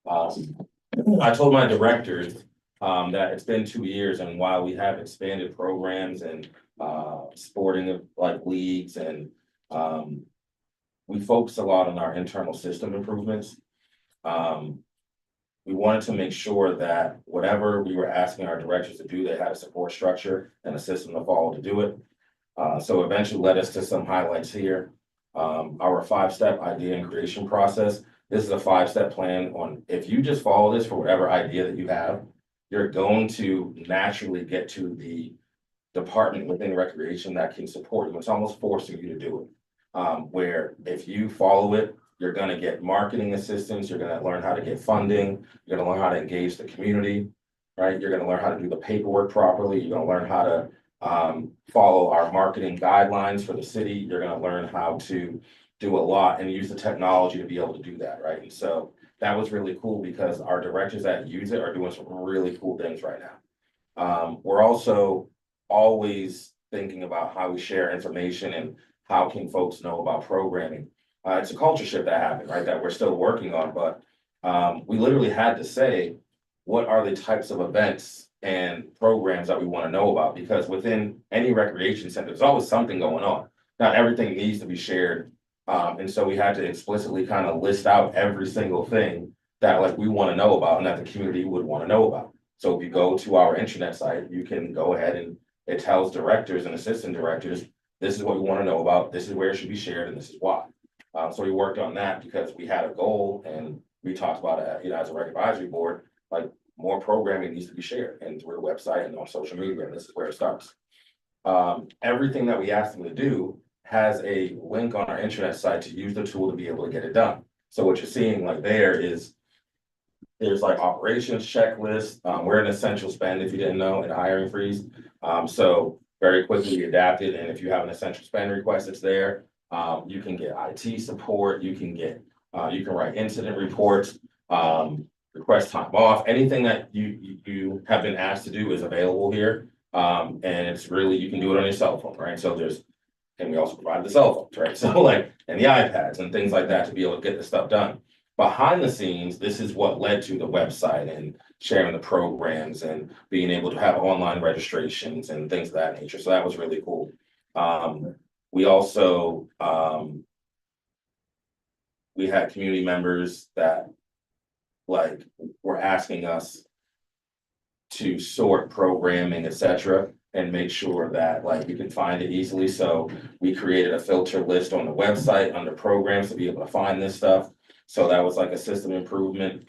I told my directors that it's been 2 years, and while we have expanded programs and sporting like leagues and we focus a lot on our internal system improvements. We wanted to make sure that whatever we were asking our directors to do, they had a support structure and a system to follow to do it. So eventually led us to some highlights here. Our 5-step idea and creation process. This is a 5-step plan on if you just follow this for whatever idea that you have, you're going to naturally get to the department within recreation that can support you. It's almost forcing you to do it. Where if you follow it, you're going to get marketing assistance, you're going to learn how to get funding, you're going to learn how to engage the community, right? You're going to learn how to do the paperwork properly, you're going to learn how to follow our marketing guidelines for the city, you're going to learn how to do a lot and use the technology to be able to do that, right? And so that was really cool because our directors that use it are doing some really cool things right now. We're also always thinking about how we share information and how can folks know about programming. It's a culture shift that happened, right, that we're still working on, but we literally had to say, what are the types of events and programs that we want to know about? Because within any recreation center, there's always something going on. Not everything needs to be shared. And so we had to explicitly kind of list out every single thing that like we want to know about and that the community would want to know about. So if you go to our intranet site, you can go ahead and it tells directors and assistant directors, this is what we want to know about, this is where it should be shared, and this is why. So we worked on that because we had a goal and we talked about it, you know, as a rec advisory board, like more programming needs to be shared and through the website and on social media, and this is where it starts. Everything that we asked them to do has a link on our intranet site to use the tool to be able to get it done. So what you're seeing like there's like operations checklist. We're an essential spend if you didn't know, and hiring freeze. So very quickly we adapted, and if you have an essential spend request, it's there. You can get IT support, you can write incident reports, request time off, anything that you have been asked to do is available here. And it's really, you can do it on your cell phone, right? So and we also provide the cell phones, right? So like, and the iPads and things like that to be able to get this stuff done. Behind the scenes, this is what led to the website and sharing the programs and being able to have online registrations and things of that nature. So that was really cool. We also, we had community members that like were asking us to sort programming, etc., and make sure that like you can find it easily. So we created a filter list on the website under programs to be able to find this stuff. So that was like a system improvement.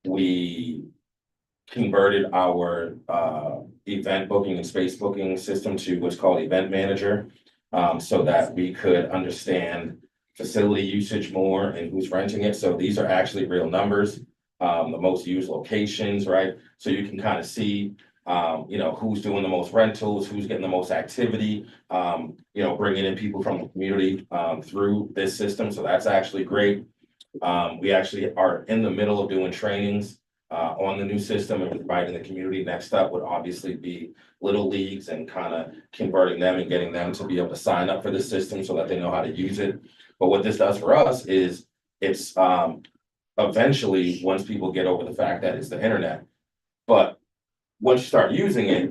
We converted our event booking and space booking system to what's called Event Manager, so that we could understand facility usage more and who's renting it. So these are actually real numbers, the most used locations, right? So you can kind of see, you know, who's doing the most rentals, who's getting the most activity, you know, bringing in people from the community through this system. So that's actually great. We actually are in the middle of doing trainings on the new system and providing the community. Next up would obviously be little leagues and kind of converting them and getting them to be able to sign up for the system so that they know how to use it. But what this does for us is it's eventually, once people get over the fact that it's the internet, but once you start using it,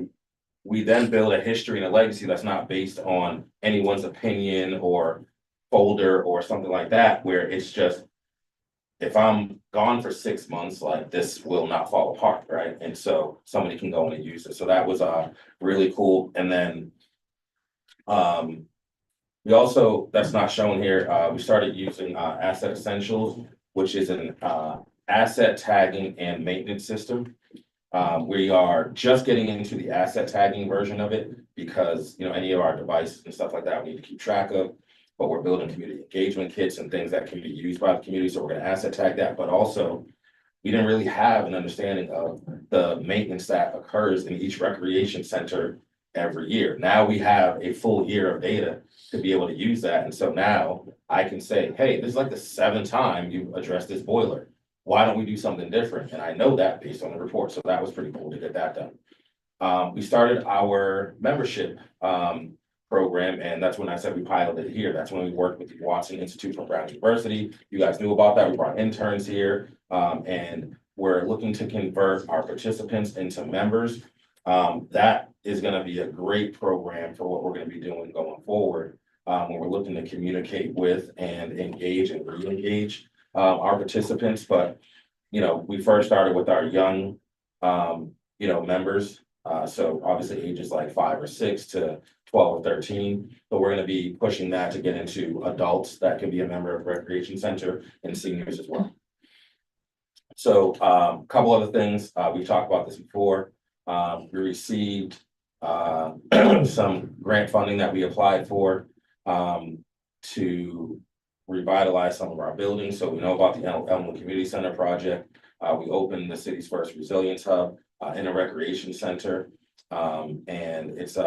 we then build a history and a legacy that's not based on anyone's opinion or folder or something like that, where it's just, if I'm gone for 6 months, like this will not fall apart, right? And so somebody can go in and use it. So that was really cool. And then we also, that's not shown here, we started using Asset Essentials, which is an asset tagging and maintenance system. We are just getting into the asset tagging version of it because, you know, any of our devices and stuff like that we need to keep track of. But we're building community engagement kits and things that can be used by the community. So we're going to asset tag that. But also, we didn't really have an understanding of the maintenance that occurs in each recreation center every year. Now we have a full year of data to be able to use that. And so now I can say, hey, this is like the seventh time you've addressed this boiler. Why don't we do something different? And I know that based on the report. So that was pretty cool to get that done. We started our membership program, and that's when I said we piloted it here. That's when we worked with the Watson Institute from Brown University. You guys knew about that. We brought interns here, and we're looking to convert our participants into members. That is gonna be a great program for what we're gonna be doing going forward. When we're looking to communicate with and engage and re-engage our participants, but you know, we first started with our young members. So obviously ages like 5 or 6 to 12 or 13, but we're gonna be pushing that to get into adults that can be a member of Recreation Center and seniors as well. So a couple other things, we've talked about this before. We received some grant funding that we applied for to revitalize some of our buildings. So we know about the Elmwood Community Center project. We opened the city's first resilience hub in a recreation center. And it's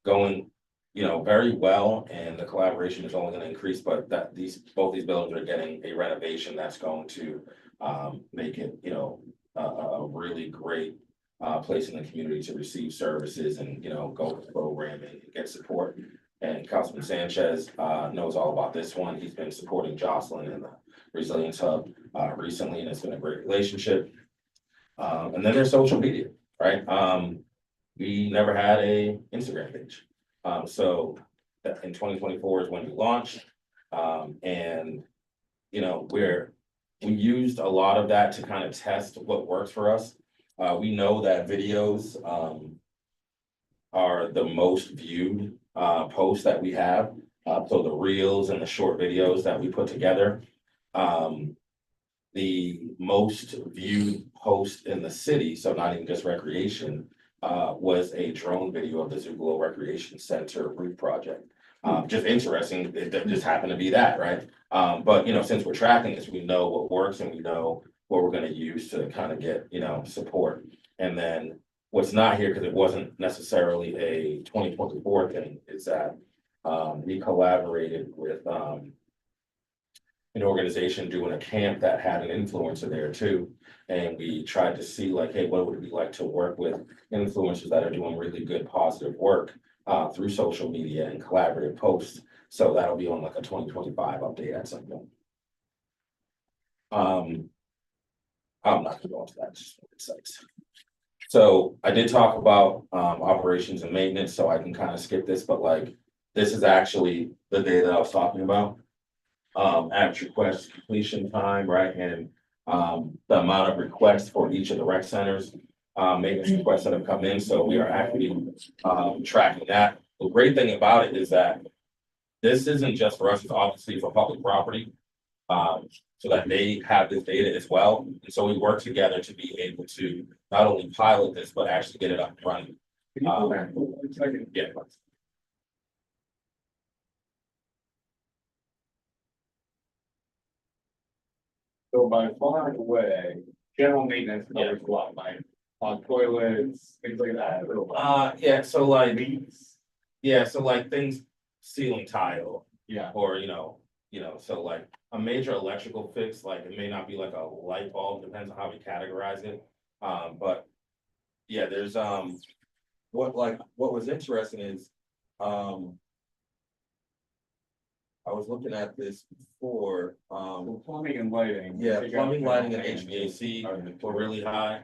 going, very well, and the collaboration is only gonna increase, but that both these buildings are getting a renovation that's going to make it, a really great place in the community to receive services and, go to programming and get support. And Councilman Sanchez knows all about this one. He's been supporting Jocelyn in the Resilience Hub recently, and it's been a great relationship. And then there's social media, right? We never had a Instagram page. So in 2024 is when we launched. And, we used a lot of that to kind of test what works for us. We know that videos are the most viewed posts that we have. So the reels and the short videos that we put together. The most viewed post in the city, so not even just recreation, was a drone video of the Zugalo Recreation Center roof project. Just interesting, it just happened to be that, right? But since we're tracking this, we know what works and we know what we're gonna use to kind of get, support. And then what's not here, because it wasn't necessarily a 2024 thing, is that we collaborated with an organization doing a camp that had an influencer there too. And we tried to see like, hey, what would it be like to work with influencers that are doing really good, positive work through social media and collaborative posts. So that'll be on like a 2025 update at some point. I'm not gonna go into that, just insights. So I did talk about operations and maintenance, so I can kind of skip this, but like, this is actually the data that I was talking about. Average request completion time, right, and the amount of requests for each of the rec centers, maintenance requests that have come in, so we are actually tracking that. The great thing about it is that this isn't just for us, it's obviously for public property. So that they have this data as well, and so we work together to be able to not only pilot this, but actually get it up and running. Yeah. So by far and away, general maintenance covers a lot, like on toilets, things like that. Yeah, so like, Leaks. yeah, so like things, ceiling tile, Yeah. or so like a major electrical fix, like it may not be like a light bulb, depends on how we categorize it. But yeah, there's what was interesting is I was looking at this before, Plumbing and lighting. yeah, plumbing, lighting and HVAC were really high.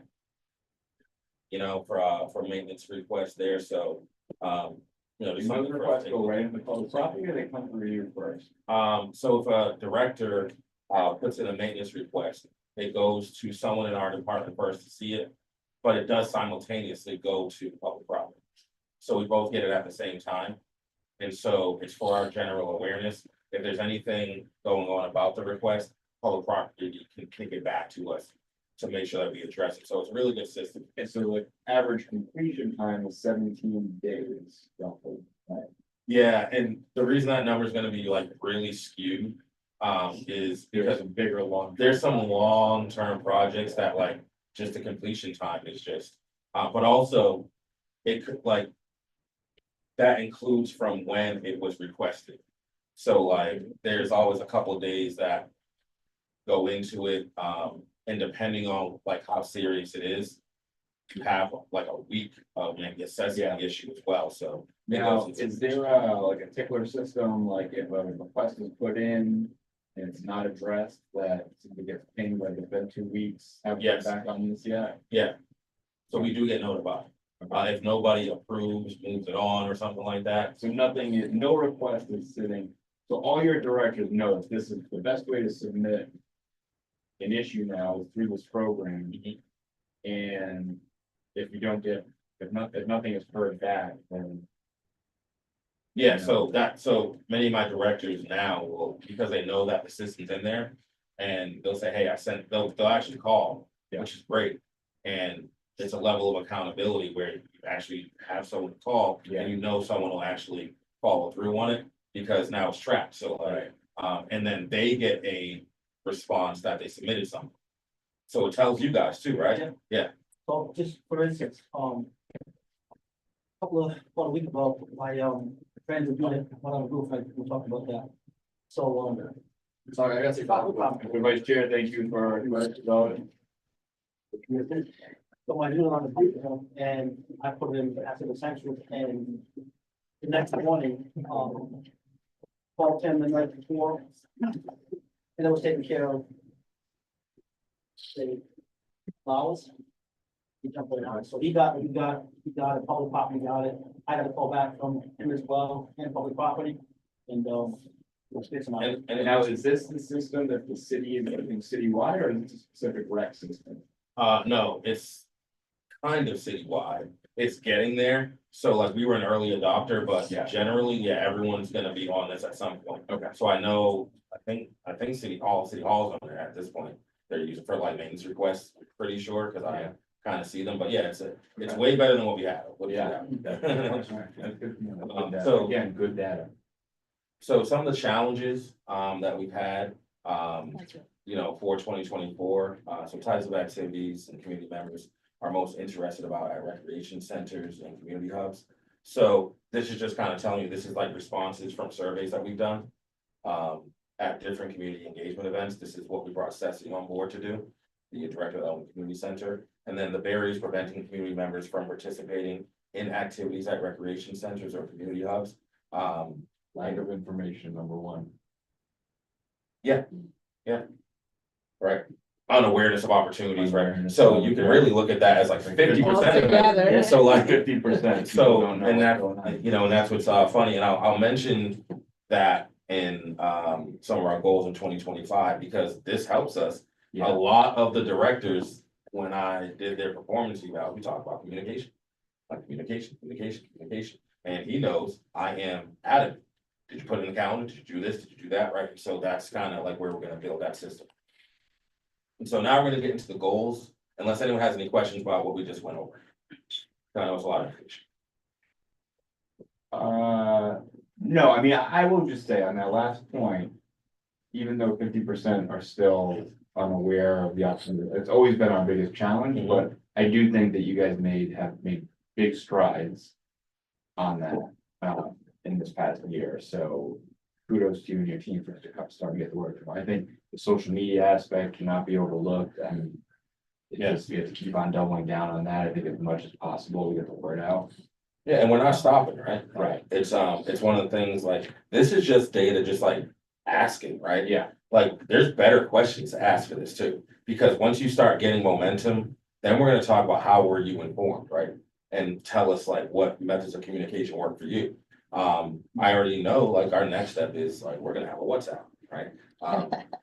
For maintenance requests there, so there's These something other for us requests to go look right at. in the public property, or they come through you first? So if a director puts in a maintenance request, it goes to someone in our department first to see it, but it does simultaneously go to public property. So we both get it at the same time. And so it's for our general awareness. If there's anything going on about the request, public property can kick it back to us to make sure that we address it. So it's a really good system. And so like average completion time is 17 days, roughly, right? Yeah, and the reason that number is gonna be like really skewed is because There's some bigger long. there's some long-term projects that like just the completion time is just, but also it could like, that includes from when it was requested. So like, there's always a couple of days that go into it, and depending on like how serious it is, you have like a week of maybe assessing the issue as well, so. it Now, goes into- is there like a tickler system, like if a request is put in and it's not addressed, that it gets pinged like it's been 2 weeks? Have you Yes. back on this yet? Yeah. So we do get notified. If nobody approves, moves it on or something like that. So nothing, no request is sitting, so all your directors know that this is the best way to submit an issue now is through this program. And if you don't get, if nothing is heard back, then Yeah, so many of my directors now will, because they know that the system's in there. And they'll say, hey, they'll actually call, which is great. And it's a level of accountability where you actually have someone to call, and you know someone will actually follow through on it. Because now it's tracked, so like, and then they get a response that they submitted something. So it tells you guys too, right? Yeah. So just for instance, about a week ago, my, friends were doing it, one of the group, like, we talked about that. So, sorry, I got to. Vice Chair, thank you for. So I do it on the group, and I put it in after the sanctuary, and the next morning, called him the night before. And it was taken care of. The flowers. He jumped right on it, so he got it, public property got it, I got a call back from him as well, and public property, and, it's fixing on it. And now, is this the system that the city is using citywide, or is it a specific rec system? No, it's kind of citywide. It's getting there. So like we were an early adopter, but Yeah. generally, yeah, everyone's gonna be on this at some point. Okay. So I know, I think City Hall's on there at this point. They're using for like maintenance requests, I'm pretty sure, because I kind of see them, but yeah, it's way better than what we have. Yeah. That's good. So So- again, good data. So some of the challenges that we've had, for 2024, some types of activities and community members are most interested about at recreation centers and community hubs. So this is just kind of telling you, this is like responses from surveys that we've done. At different community engagement events, this is what we brought Ceci on board to do, the director of the Elton Community Center. And then the barriers preventing community members from participating in activities at recreation centers or community hubs. Lack of information, number one. Right, unawareness of opportunities, right? Unawareness. So you can really look at that as like 50%. Altogether. So like 50%. So, and that, and that's what's funny, and I'll mention that in some of our goals in 2025, because this helps us. A lot of the directors, when I did their performance eval, we talked about communication. Like communication, and he knows I am adamant. Did you put it in the calendar? Did you do this? Did you do that? Right, so that's kind of like where we're gonna build that system. And so now we're gonna get into the goals, unless anyone has any questions about what we just went over. I know it's a lot of information. No, I mean, I will just say on that last point, even though 50% are still unaware of the option, it's always been our biggest challenge, but I do think that you guys have made big strides on that, in this past year, so kudos to you and your team for starting to get the word. I think the social media aspect cannot be overlooked, and we have to keep on doubling down on that. I think as much as possible, we get the word out. Yeah, and we're not stopping, right? Right. It's one of the things, like, this is just data, just like asking, right? Yeah. Like, there's better questions to ask for this too, because once you start getting momentum, then we're gonna talk about how were you informed, right? And tell us like what methods of communication work for you. I already know, like, our next step is like, we're gonna have a WhatsApp, right?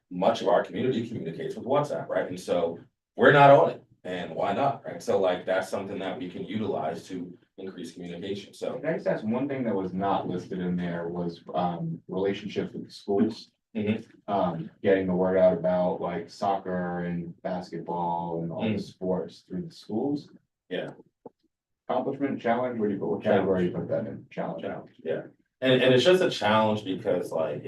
Much of our community communicates with WhatsApp, right? And so we're not on it, and why not, right? So like, that's something that we can utilize to increase communication, so. Can I just ask, one thing that was not listed in there was relationships with the schools. Getting the word out about like soccer and basketball and all the sports through the schools. Yeah. Accomplishment, challenge, what category do you put that in? Challenge. Yeah, and it's just a challenge because like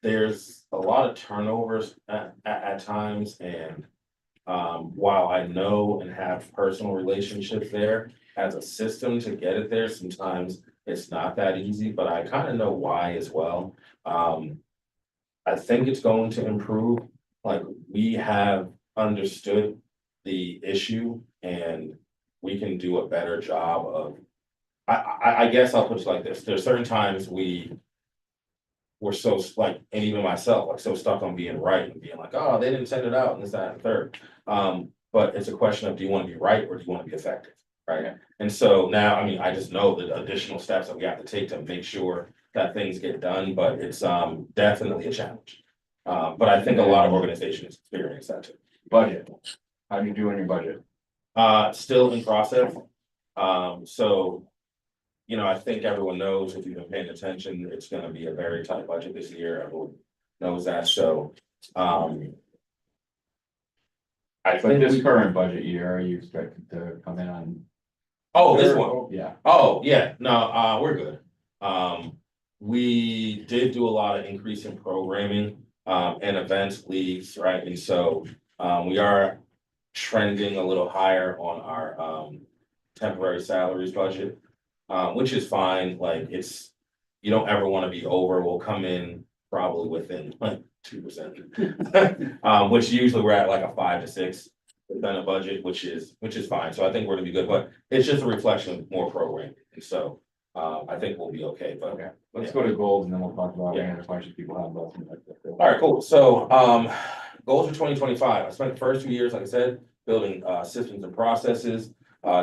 there's a lot of turnovers at times, and while I know and have personal relationships there, as a system to get it there, sometimes it's not that easy, but I kind of know why as well. I think it's going to improve, like, we have understood the issue and we can do a better job of. I guess I'll put it like this, there's certain times we're so like, and even myself, like so stuck on being right and being like, oh, they didn't send it out and this, that, and the third. But it's a question of, do you want to be right or do you want to be effective, right? And so now, I mean, I just know the additional steps that we have to take to make sure that things get done, but it's definitely a challenge. But I think a lot of organizations experience that too. Budget, how do you do on your budget? Still in process. So, you know, I think everyone knows, if you've been paying attention, it's gonna be a very tight budget this year. Everyone knows that, so, I But think this we, current budget year, are you expected to come in on? oh, this one. Yeah, Oh, yeah, no, we're good. We did do a lot of increase in programming, and events leagues, right? And so, we are trending a little higher on our, temporary salaries budget. Which is fine, like, it's, you don't ever wanna be over, we'll come in probably within like 2%. Which usually we're at like a 5 to 6% of budget, which is fine, so I think we're gonna be good, but it's just a reflection of more programming, and so. I think we'll be okay, but. okay, let's go to goals and then we'll talk about Yeah. any other questions people have about. All right, cool. So, goals for 2025. I spent the first 2 years, like I said, building, systems and processes,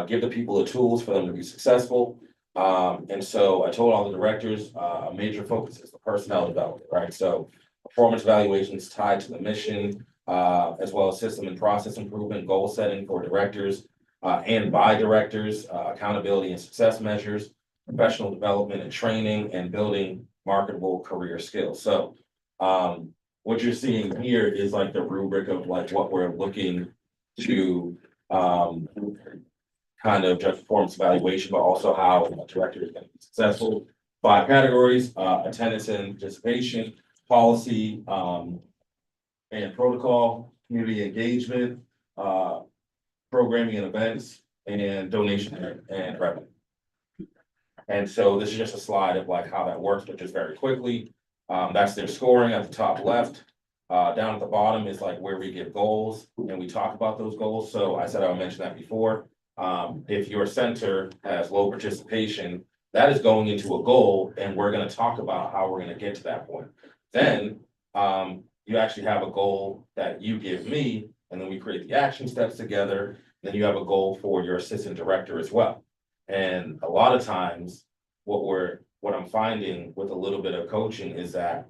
give the people the tools for them to be successful. And so I told all the directors, a major focus is the personnel development, right? So performance evaluations tied to the mission, as well as system and process improvement, goal setting for directors, and by directors, accountability and success measures, professional development and training, and building marketable career skills. So, what you're seeing here is like the rubric of like what we're looking to, kind of judge performance evaluation, but also how a director is going to be successful. 5 categories, attendance and participation, policy, and protocol, community engagement, programming and events, and donation and revenue. And so this is just a slide of like how that works, but just very quickly. That's their scoring at the top left. Down at the bottom is like where we give goals and we talk about those goals. So I said I would mention that before. If your center has low participation, that is going into a goal, and we're gonna talk about how we're gonna get to that point. Then, you actually have a goal that you give me, and then we create the action steps together. Then you have a goal for your assistant director as well. And a lot of times, what I'm finding with a little bit of coaching is that,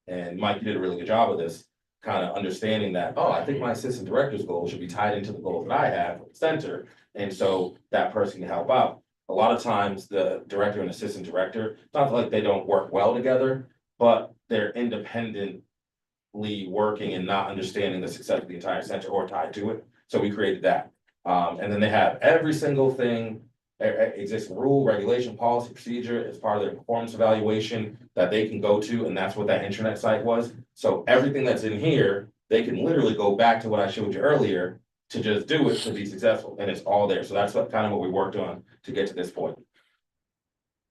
and Mike, you did a really good job of this, kind of understanding that, oh, I think my assistant director's goal should be tied into the goals that I have for the center. And so that person can help out. A lot of times, the director and assistant director, it's not like they don't work well together, but they're independently working and not understanding the success of the entire center or tied to it. So we created that. And then they have every single thing, existing rule, regulation, policy, procedure as part of their performance evaluation that they can go to, and that's what that intranet site was. So everything that's in here, they can literally go back to what I showed you earlier to just do it to be successful, and it's all there. So that's what we worked on to get to this point.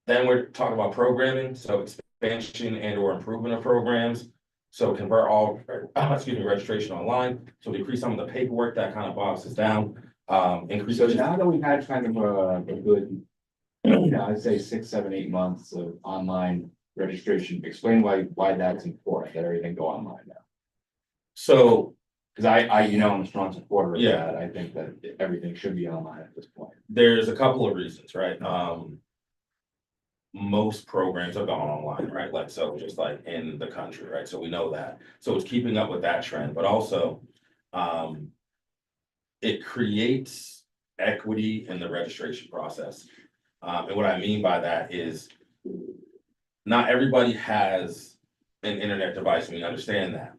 Then we're talking about programming, so expansion and or improvement of programs. So convert all, registration online, so decrease some of the paperwork that kind of bogs us down. Increase. So now that we've had kind of a good, I'd say 6, 7, 8 months of online registration, explain why that's important, that everything go online now. So, Cause I, you know, I'm a strong supporter of Yeah. that. I think that everything should be online at this point. there's a couple of reasons, right? Most programs are gone online, right? Like, so just like in the country, right? So we know that. So it's keeping up with that trend, but also, it creates equity in the registration process. And what I mean by that is not everybody has an internet device, and we understand that.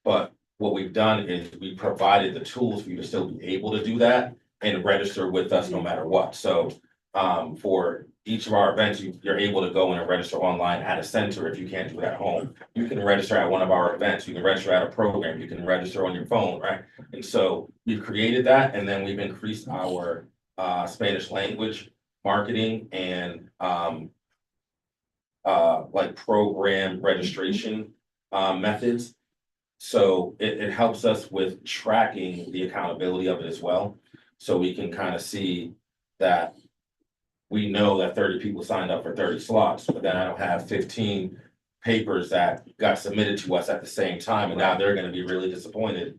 But what we've done is we provided the tools for you to still be able to do that and register with us no matter what. So, for each of our events, you're able to go in and register online at a center if you can't do it at home. You can register at one of our events, you can register at a program, you can register on your phone, right? And so we've created that, and then we've increased our Spanish language marketing and like program registration methods. So it helps us with tracking the accountability of it as well. So we can kind of see that we know that 30 people signed up for 30 slots, but then I don't have 15 papers that got submitted to us at the same time, and now they're gonna be really disappointed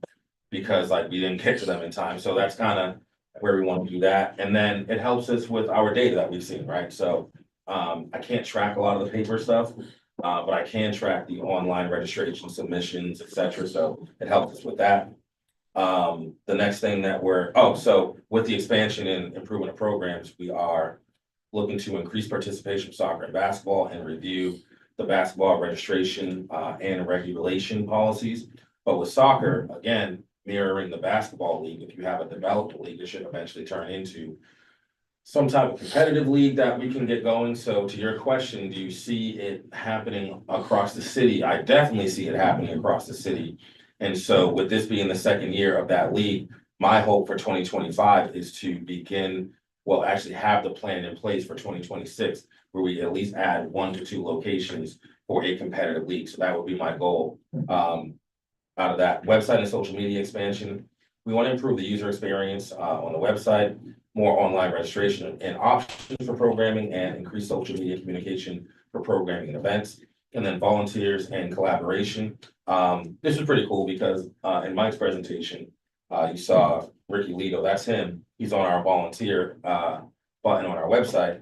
because like we didn't get to them in time. So that's kind of where we want to do that. And then it helps us with our data that we've seen, right? So I can't track a lot of the paper stuff, but I can track the online registration submissions, et cetera. So it helps us with that. The next thing that so with the expansion and improvement of programs, we are looking to increase participation of soccer and basketball and review the basketball registration and regulation policies. But with soccer, again, mirroring the basketball league, if you have a developed league, it should eventually turn into some type of competitive league that we can get going. So to your question, do you see it happening across the city? I definitely see it happening across the city. And so with this being the second year of that league, my hope for 2025 is to begin, well, actually have the plan in place for 2026, where we at least add 1 to 2 locations for a competitive league. So that would be my goal. Out of that website and social media expansion, we want to improve the user experience on the website, more online registration and options for programming, and increase social media communication for programming and events. And then volunteers and collaboration. This is pretty cool because in Mike's presentation, you saw Ricky Lito, that's him. He's on our volunteer button on our website.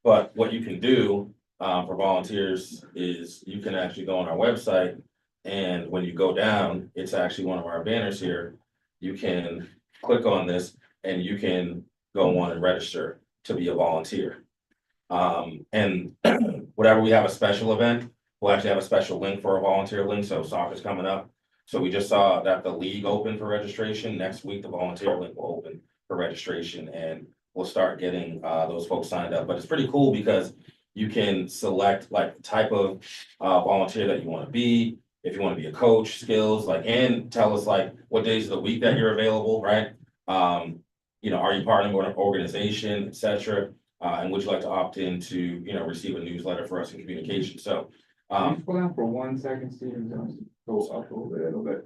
But what you can do for volunteers is you can actually go on our website, and when you go down, it's actually one of our banners here. You can click on this and you can go on and register to be a volunteer. And whatever we have a special event, we'll actually have a special link for a volunteer link. So soccer's coming up. So we just saw that the league opened for registration. Next week, the volunteer link will open for registration, and we'll start getting those folks signed up. But it's pretty cool because you can select like the type of volunteer that you want to be. If you want to be a coach, skills, like, and tell us like what days of the week that you're available, right? You know, are you partnering with an organization, et cetera? And would you like to opt in to, you know, receive a newsletter for us in communication? So, Can you slow down for 1 second, Steve, go up a little bit.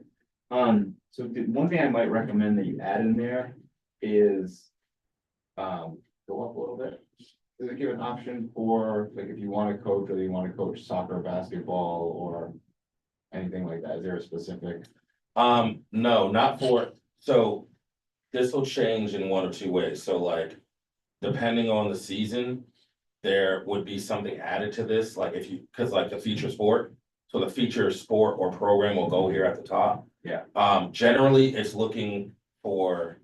So one thing I might recommend that you add in there is, go up a little bit. Does it give an option for, like, if you want to coach, or you want to coach soccer, basketball, or anything like that? Is there a specific? no, not for, so this will change in 1 or 2 ways. So like, depending on the season, there would be something added to this, like if you, because like the feature sport. So the feature sport or program will go here at the top. Yeah. Generally, it's looking for,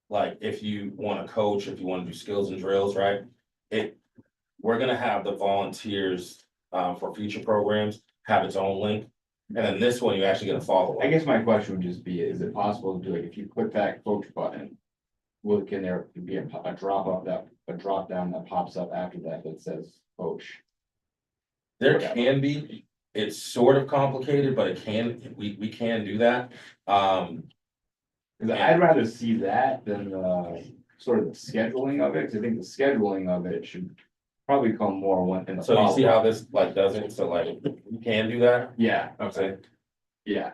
like, if you want to coach, if you want to do skills and drills, right? We're gonna have the volunteers for future programs have its own link. And then this one, you actually get a follow. I guess my question would just be, is it possible to do, like, if you click that coach button, can there be a drop down that pops up after that says coach? There can be, it's sort of complicated, but we can do that. Cause I'd rather see that than the sort of the scheduling of it, 'cause I think the scheduling of it should probably come more when. in the So you see how follow-up. this like does it, so like, we can do that, Yeah, okay? yeah,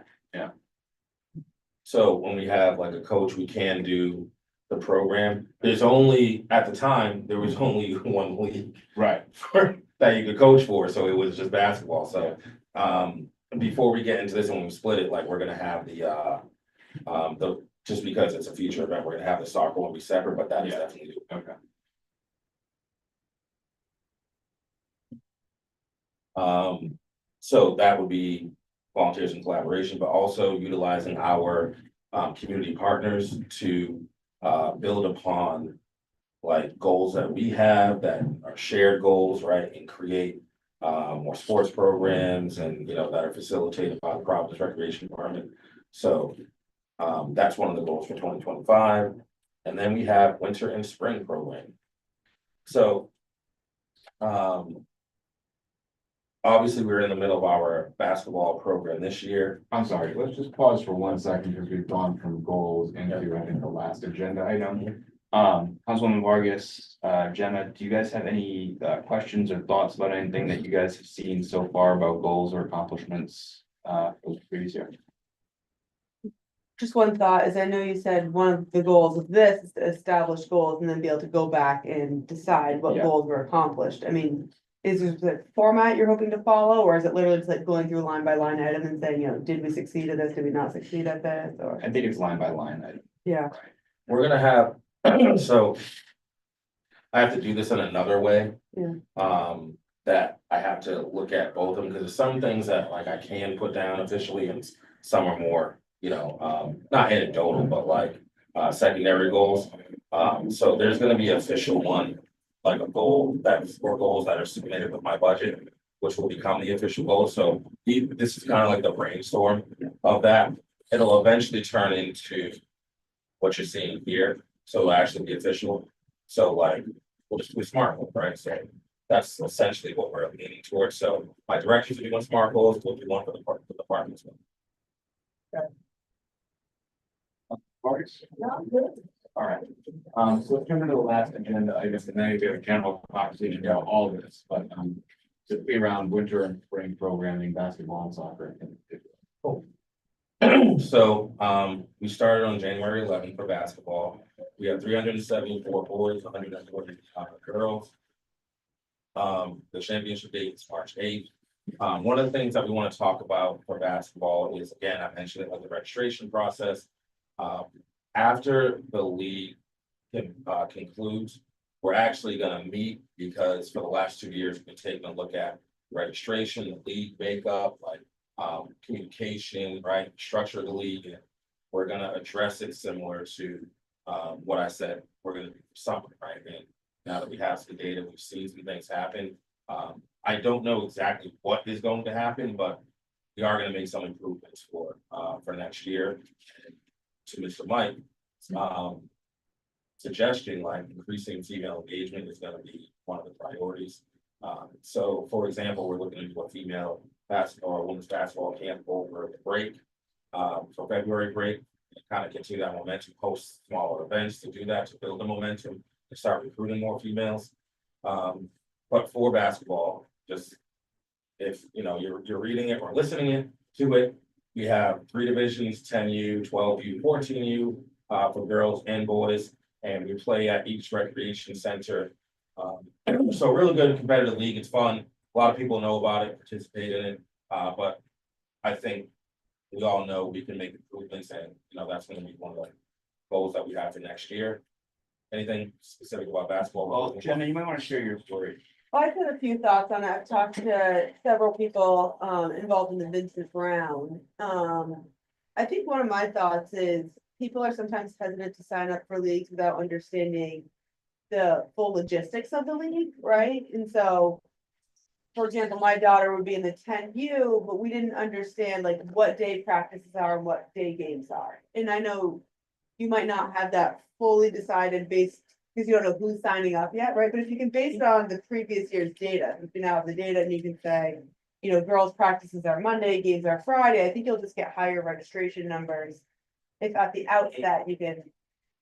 So when we have like a coach, we can do the program. There's only, at the time, there was only 1 league right. that you could coach for, so it was just basketball. So before we get into this and we split it, like, we're gonna have the, just because it's a future event, we're gonna have the soccer one be separate, but that is Yeah. definitely. Okay. So that would be volunteers in collaboration, but also utilizing our community partners to build upon like goals that we have that are shared goals, right? And create more sports programs and, you know, that are facilitated by the Providence Recreation Department. So that's one of the goals for 2025. And then we have winter and spring program. So obviously, we're in the middle of our basketball program this year. I'm sorry, let's just pause for 1 second because we've gone from goals into, I think, the last agenda item. Councilwoman Vargas, Gemma, do you guys have any questions or thoughts about anything that you guys have seen so far about goals or accomplishments for the previous year? Just one thought is I know you said one of the goals of this is to establish goals and then be able to go back and decide what Yeah. goals were accomplished. I mean, is there the format you're hoping to follow, or is it literally just like going through line by line item and saying, you know, did we succeed at this? Did we not succeed at this? Or, I think it's line by line. yeah, We're gonna have, so. I have to do this in another way. Yeah. That I have to look at both of them, because there's some things that like I can put down officially and some are more, you know, not anecdotal, but like. Secondary goals, so there's gonna be an official one, like a goal that's, or goals that are submitted with my budget. Which will become the official goal, so this is kind of like the brainstorm of that, it'll eventually turn into. What you're seeing here, so it'll actually be official, so like, we'll just do SMART goals, right, so. That's essentially what we're leaning towards, so my directions, we want SMART goals, we'll do one for the departments. Vargas? All right, so let's jump into the last agenda item, and then we have a general conversation about all of this, but, to be around winter and spring programming, basketball and soccer. So, we started on January 11th for basketball. We have 374 boys, 140 girls. The championship date is March 8th. One of the things that we want to talk about for basketball is, again, I mentioned it, like the registration process. After the league concludes, we're actually gonna meet, because for the last 2 years, we've been taking a look at registration, the league makeup, like communication, right, structure of the league, and we're gonna address it similar to what I said, we're gonna do something, right, and now that we have some data, we've seen some things happen. I don't know exactly what is going to happen, but we are gonna make some improvements for next year. To Mr. Mike, suggestion, like increasing female engagement is gonna be one of the priorities. So for example, we're looking into a female basketball or women's basketball camp over the break, for February break, and kind of continue that momentum, host smaller events to do that, to build the momentum, to start recruiting more females. But for basketball, just if you know you're reading it or listening to it, we have 3 divisions, 10U, 12U, 14U, for girls and boys, and we play at each recreation center. So really good competitive league, it's fun, a lot of people know about it, participate in it, but I think we all know we can make improvements, and you know, that's gonna be one of the goals that we have for next year. Anything specific about basketball? Well, Jenna, you might want to share your story. Well, I've had a few thoughts on it. I've talked to several people involved in the Vincent Brown. I think one of my thoughts is people are sometimes hesitant to sign up for leagues without understanding the full logistics of the league, right? And so, for example, my daughter would be in the 10U, but we didn't understand like what day practices are and what day games are. And I know you might not have that fully decided based, because you don't know who's signing up yet, right? But if you can base it on the previous year's data, if you now have the data and you can say, you know, girls' practices are Monday, games are Friday, I think you'll just get higher registration numbers. If at the outset you can,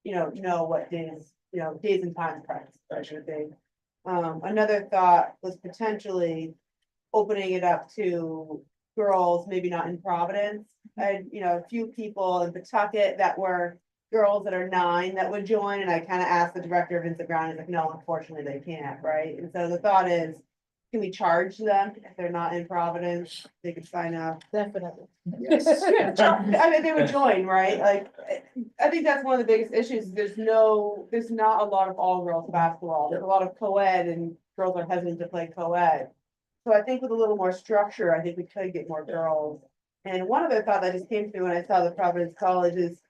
you know what days, you know, days and times practice, I should say. Another thought was potentially opening it up to girls, maybe not in Providence. And, you know, a few people in Pawtucket that were girls that are 9 that would join, and I kind of asked the director of Vincent Brown, he's like, no, unfortunately they can't, right? And so the thought is, can we charge them if they're not in Providence? They could sign up. Definitely. I mean, they would join, right? Like, I think that's one of the biggest issues. There's not a lot of all girls basketball. There's a lot of co-ed, and girls are hesitant to play co-ed. So I think with a little more structure, I think we could get more girls. And one other thought that just came to me when I saw the Providence College is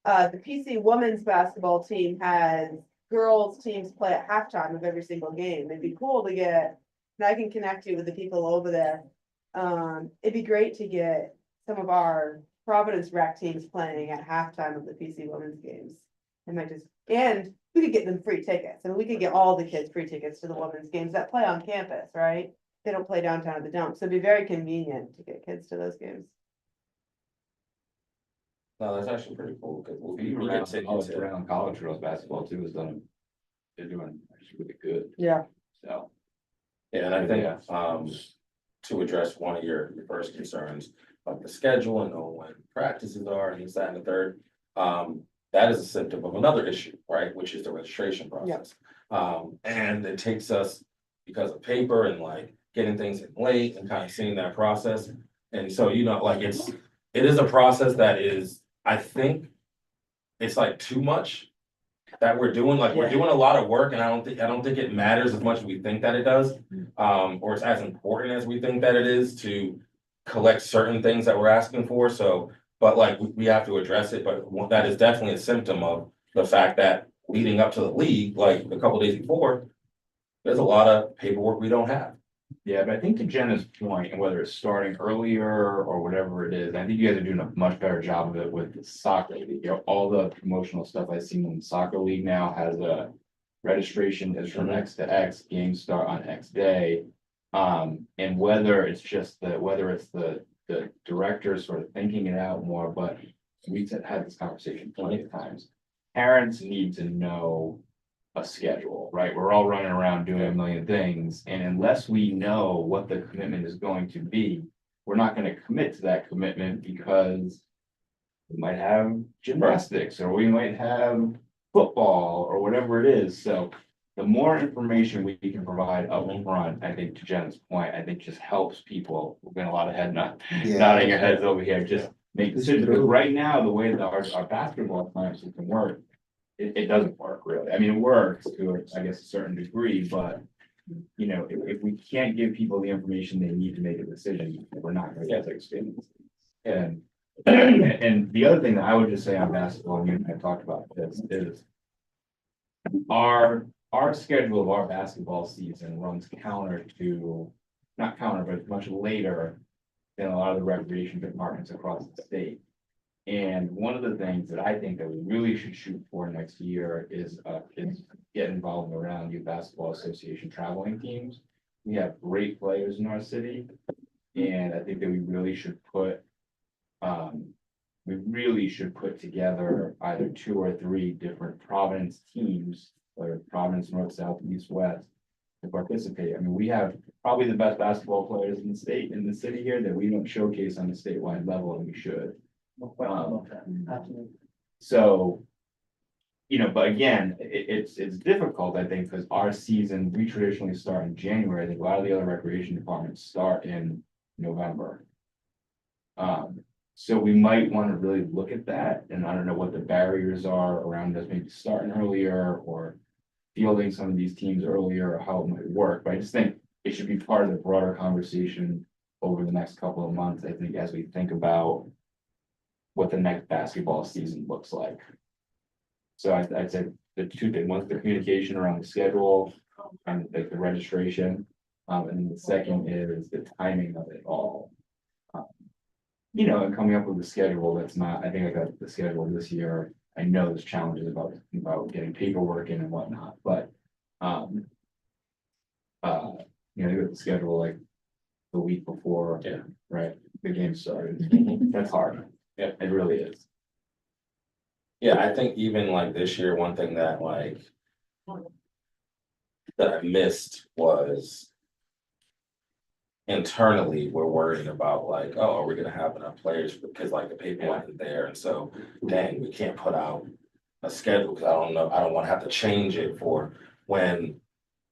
the PC women's basketball team has girls teams play at halftime of every single game. It'd be cool to get, and I can connect you with the people over there. It'd be great to get some of our Providence rec teams playing at halftime of the PC women's games. And we could get them free tickets. I mean, we could get all the kids free tickets to the women's games that play on campus, right? They don't play downtown at the dump, so it'd be very convenient to get kids to those games. No, that's actually pretty cool, because Even we around, get tickets. around college girls basketball too is done. They're doing actually really good, Yeah. so. Yeah, and I think, Yeah. to address one of your first concerns, like the schedule and knowing when practices are and this, that, and the third. That is a symptom of another issue, right, which is the registration process. And it takes us, because of paper and like getting things in late and kind of seeing that process. And so, like, it is a process that is, I think, it's like too much that we're doing, like, we're Yeah. doing a lot of work, and I don't think it matters as much as we think that it does. Or it's as important as we think that it is to collect certain things that we're asking for, so, but like, we have to address it, but that is definitely a symptom of the fact that leading up to the league, like a couple days before, there's a lot of paperwork we don't have. Yeah, but I think to Jenna's point, and whether it's starting earlier or whatever it is, I think you guys are doing a much better job of it with the soccer league. All the promotional stuff I've seen in the soccer league now has a registration is from X to X, games start on X day. And whether it's the directors sort of thinking it out more, but we've had this conversation plenty of times. Parents need to know a schedule, right? We're all running around doing a million things, and unless we know what the commitment is going to be, we're not gonna commit to that commitment because we might have gymnastics, or we might have football, or whatever it is, so the more information we can provide up front, I think to Jen's point, I think just helps people. We've been a lot of nodding your heads over here, just make decisions, because right now, the way that our basketball plan system works, it doesn't work really. I mean, it works to, I guess, a certain degree, but if we can't give people the information they need to make a decision, we're not gonna get those things. And the other thing that I would just say on basketball, and you and I talked about this, is our schedule of our basketball season runs counter to, not counter, but much later than a lot of the recreation departments across the state. And one of the things that I think that we really should shoot for next year is get involved around youth basketball association traveling teams. We have great players in our city, and I think that we really should put together either 2 or 3 different Providence teams, whether Providence, North, South, East, West, to participate. I mean, we have probably the best basketball players in the city here that we don't showcase on the statewide level, and we should. Absolutely. So, but again, it's difficult, I think, because our season, we traditionally start in January. I think a lot of the other recreation departments start in November. So we might want to really look at that, and I don't know what the barriers are around us, maybe starting earlier or fielding some of these teams earlier, or how it might work, but I just think it should be part of the broader conversation over the next couple of months, I think, as we think about what the next basketball season looks like. So I'd say the 2 things, one's the communication around the schedule and like the registration. And the second is the timing of it all. And coming up with a schedule that's not, I think I got the schedule this year. I know there's challenges about getting paperwork in and whatnot, but you got the schedule like the week before, right, the game started. That's hard. Yeah, it really is. Yeah, I think even like this year, one thing that I missed was internally, we're worried about like, oh, are we gonna have enough players, because like the paper wasn't there, and so dang, we can't put out a schedule, because I don't know, I don't want to have to change it for when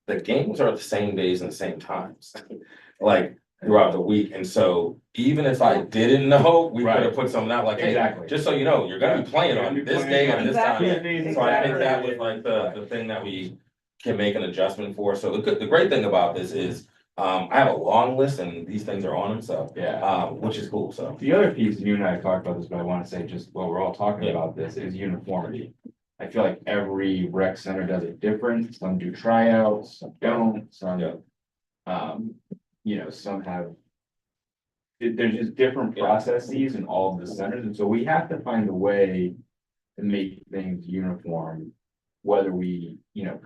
the games are the same days and the same times, like throughout the week. And so even if I didn't know, we could have put something out like, hey, Exactly. just so you know, you're gonna be playing on this day and this time. Exactly. So I think that was like the thing that we can make an adjustment for. So the great thing about this is, I have a long list and these things are on them, so, which is cool, so. The other piece, and you and I talked about this, but I want to say just while we're all talking about this, is uniformity. I feel like every rec center does it different. Some do tryouts, some don't, some, some have. There's just different processes in all of the centers, and so we have to find a way to make things uniform. Whether we,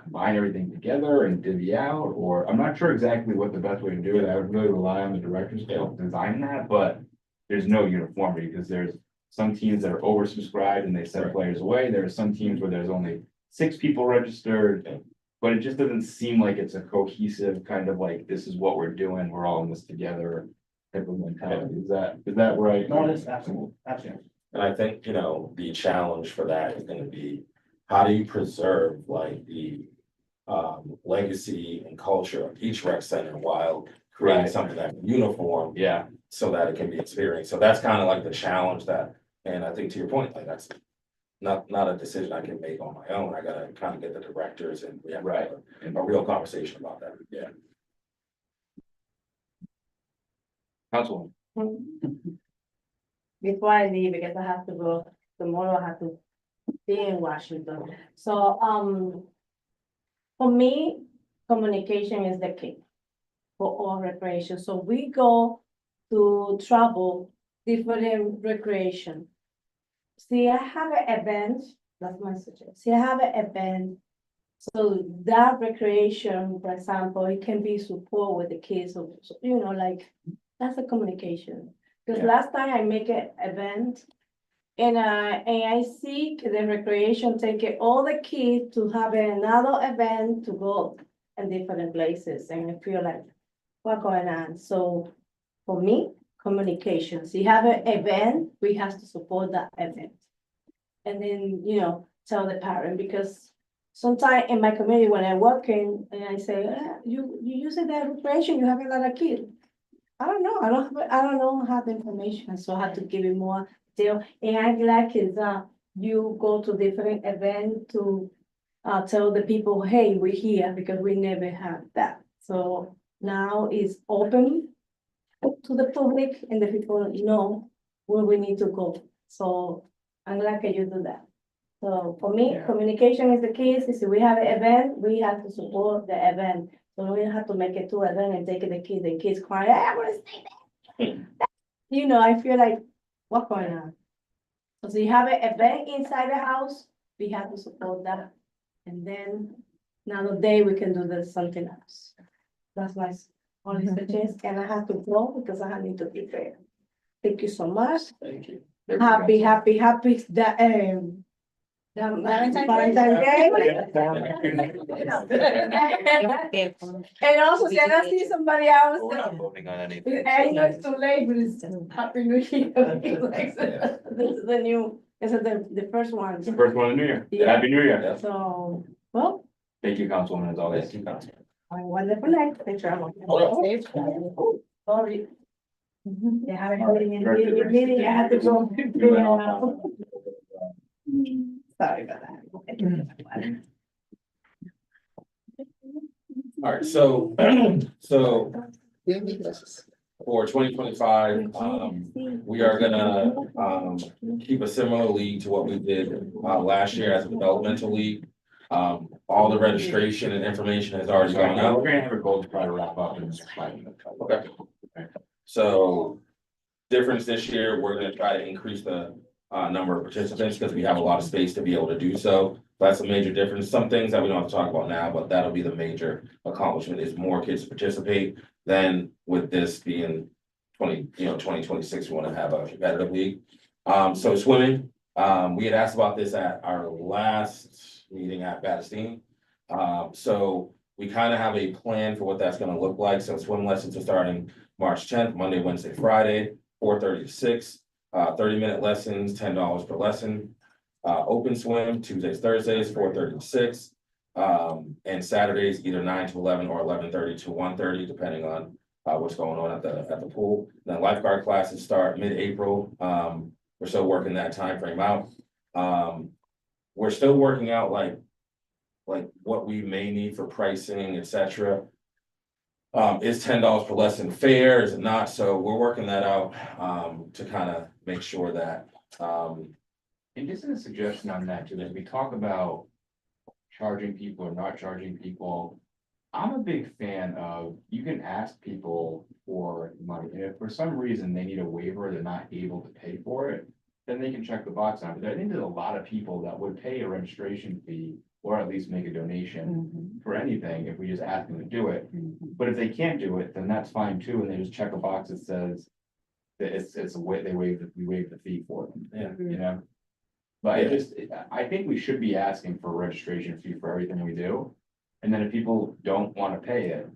combine everything together and divvy out, or I'm not sure exactly what the best way to do it. I would really rely on the directors to help design that, but there's no uniformity because there's some teams that are oversubscribed and they send Right. players away. There are some teams where there's only 6 people registered. But it just doesn't seem like it's a cohesive kind of like, this is what we're doing, we're all in this together type of mentality. Is that right? No, that's absolutely, absolutely. And I think, the challenge for that is gonna be, how do you preserve like the legacy and culture of each rec center while creating Right. something that's uniform Yeah, so that it can be experienced. So that's kind of like the challenge that, and I think to your point, like that's not a decision I can make on my own. I gotta kind of get the directors and we have to have a real conversation about that. Yeah. Councilwoman. Before I leave, because I have to go, tomorrow I have to be in Washington. So, for me, communication is the key for all recreation. So we go to travel different recreation. See, I have an event, that's my suggestion. See, I have an event. So that recreation, for example, it can be support with the kids, so, like, that's a communication. Because Yeah. last time I make an event, and I see the recreation take all the kids to have another event to go in different places, and I feel like, what's going on? So for me, communications, you have an event, we have to support that event. And then, tell the parent, because sometimes in my community, when I walk in and I say, you using that recreation, you have a lot of kids. I don't know, I don't know how the information, so I have to give it more detail. And I like is you go to different event to tell the people, hey, we're here, because we never had that. So now it's open to the public and the people know where we need to go. So I'm glad that you do that. So for me, Yeah. communication is the key. If we have an event, we have to support the event. So we don't have to make it to an event and take the kids crying, I want to stay there. I feel like, what's going on? So you have an event inside the house, we have to support that. And then another day we can do something else. That's my only suggestion, and I have to go because I need to be fair. Thank you so much. Thank you. Happy that, Valentine's Day. And also, can I see somebody else? We're not voting on anything. I know it's too late, but it's Happy New Year. This is the new, this is the first one. It's the first one in the new year. Yeah. Happy New Year. So, well, Thank you, Councilwoman, as always. Thank you, Councilman. have a wonderful night. Thanks for having me. Sorry. They haven't heard it meeting, I have to go. Sorry about that. All right, so for 2025, we are gonna keep a similar league to what we did last year as a developmental league. All the registration and information has already gone out. We're gonna have a goal to try to wrap up in the next 5 minutes. Okay. So difference this year, we're gonna try to increase the number of participants because we have a lot of space to be able to do so. That's a major difference. Some things that we don't have to talk about now, but that'll be the major accomplishment is more kids to participate. Then with this being 2026, we want to have a competitive league. So swimming, we had asked about this at our last meeting at Battistine. So we kind of have a plan for what that's gonna look like. So swim lessons are starting March 10th, Monday, Wednesday, Friday, 4:30 to 6. 30-minute lessons, $10 per lesson. Open swim, Tuesdays, Thursdays, 4:30 to 6. And Saturdays, either 9 to 11 or 11:30 to 1:30, depending on what's going on at the pool. Then lifeguard classes start mid-April. We're still working that time frame out. We're still working out like what we may need for pricing, etc. Is $10 per lesson fair? Is it not? So we're working that out to kind of make sure that And just a suggestion on that too, as we talk about charging people or not charging people. I'm a big fan of, you can ask people for money, and if for some reason they need a waiver, they're not able to pay for it, then they can check the box on it. But I think there's a lot of people that would pay a registration fee or at least make a donation for anything if we just ask them to do it. But if they can't do it, then that's fine too, and they just check a box that says, they waive the fee for them, Yeah. you know? But I think we should be asking for a registration fee for everything we do. And then if people don't wanna pay it,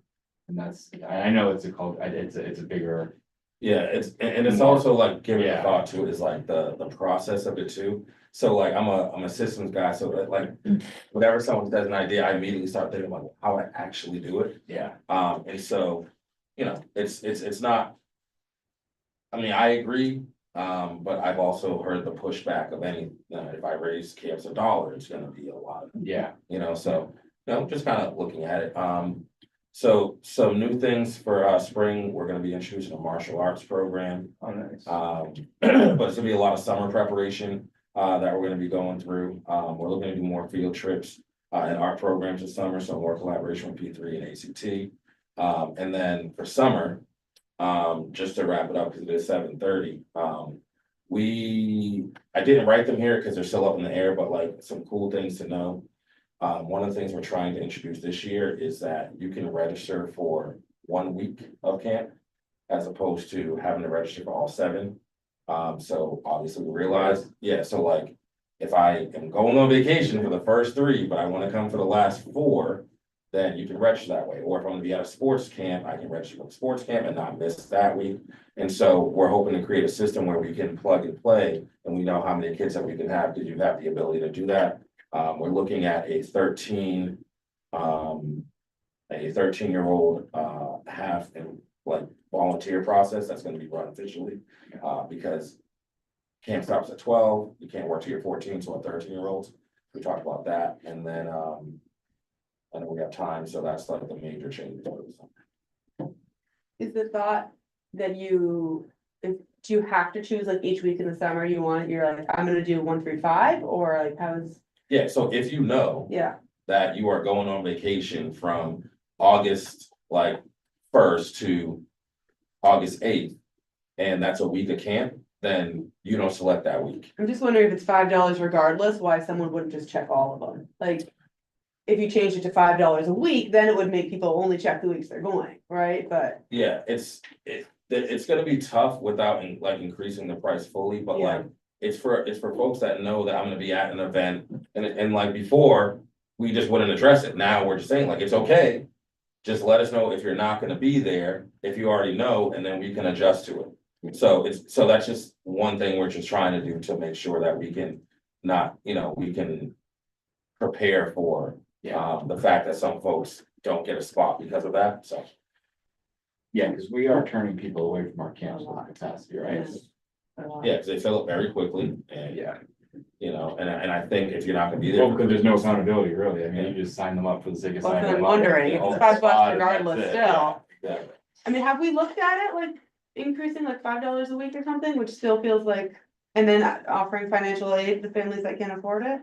and I know it's a bigger. Yeah, and it's also like giving a Yeah. thought to it is like the process of it too. So like I'm a systems guy, so that like whenever someone says an idea, I immediately start thinking about how I actually do it. Yeah. And so, you know, it's not. I mean, I agree, but I've also heard the pushback of any, if I raise camps $1, it's gonna be a lot. Yeah. You know, so, just kind of looking at it. So some new things for spring, we're gonna be introducing a martial arts program. Oh, nice. But it's gonna be a lot of summer preparation that we're gonna be going through. We're looking to do more field trips and art programs this summer, so more collaboration with P3 and ACT. And then for summer, just to wrap it up, because it is 7:30. I didn't write them here because they're still up in the air, but like some cool things to know. One of the things we're trying to introduce this year is that you can register for 1 week of camp as opposed to having to register for all 7. So obviously we realize, so like if I am going on vacation for the first 3, but I want to come for the last 4, then you can register that way. Or if I'm gonna be at a sports camp, I can register for the sports camp and not miss that week. And so we're hoping to create a system where we can plug and play and we know how many kids that we can have because you have the ability to do that. We're looking at a 13-year-old half and like volunteer process that's gonna be run officially. Because camp stops at 12, you can't work till you're 14, so a 13-year-olds. We talked about that, and then I know we have time, so that's like the major change. Is the thought that do you have to choose like each week in the summer you're like, I'm gonna do 1 through 5, or like how is? Yeah, so if you know Yeah, that you are going on vacation from August like 1st to August 8th, and that's a week of camp, then you don't select that week. I'm just wondering if it's $5 regardless, why someone wouldn't just check all of them, like. If you changed it to $5 a week, then it would make people only check the weeks they're going, right? But Yeah, it's gonna be tough without like increasing the price fully, but Yeah. like. It's for folks that know that I'm gonna be at an event, and like before, we just wouldn't address it, now we're just saying like, it's okay. Just let us know if you're not gonna be there, if you already know, and then we can adjust to it. So that's just one thing we're just trying to do to make sure that we can not, we can prepare for. The fact that some folks don't get a spot because of that, so. Yeah, because we are turning people away from our camps with capacity, right? Yeah, because they fill it very quickly and, Yeah. and I think if you're not gonna be there. Well, because there's no accountability, really. I mean, you just sign them up for the sake of Well, signing I'm them up. wondering, Yeah, it's all $5 the regardless spots, that's it. still. Yeah. I mean, have we looked at it like increasing like $5 a week or something, which still feels like, and then offering financial aid to families that can't afford it?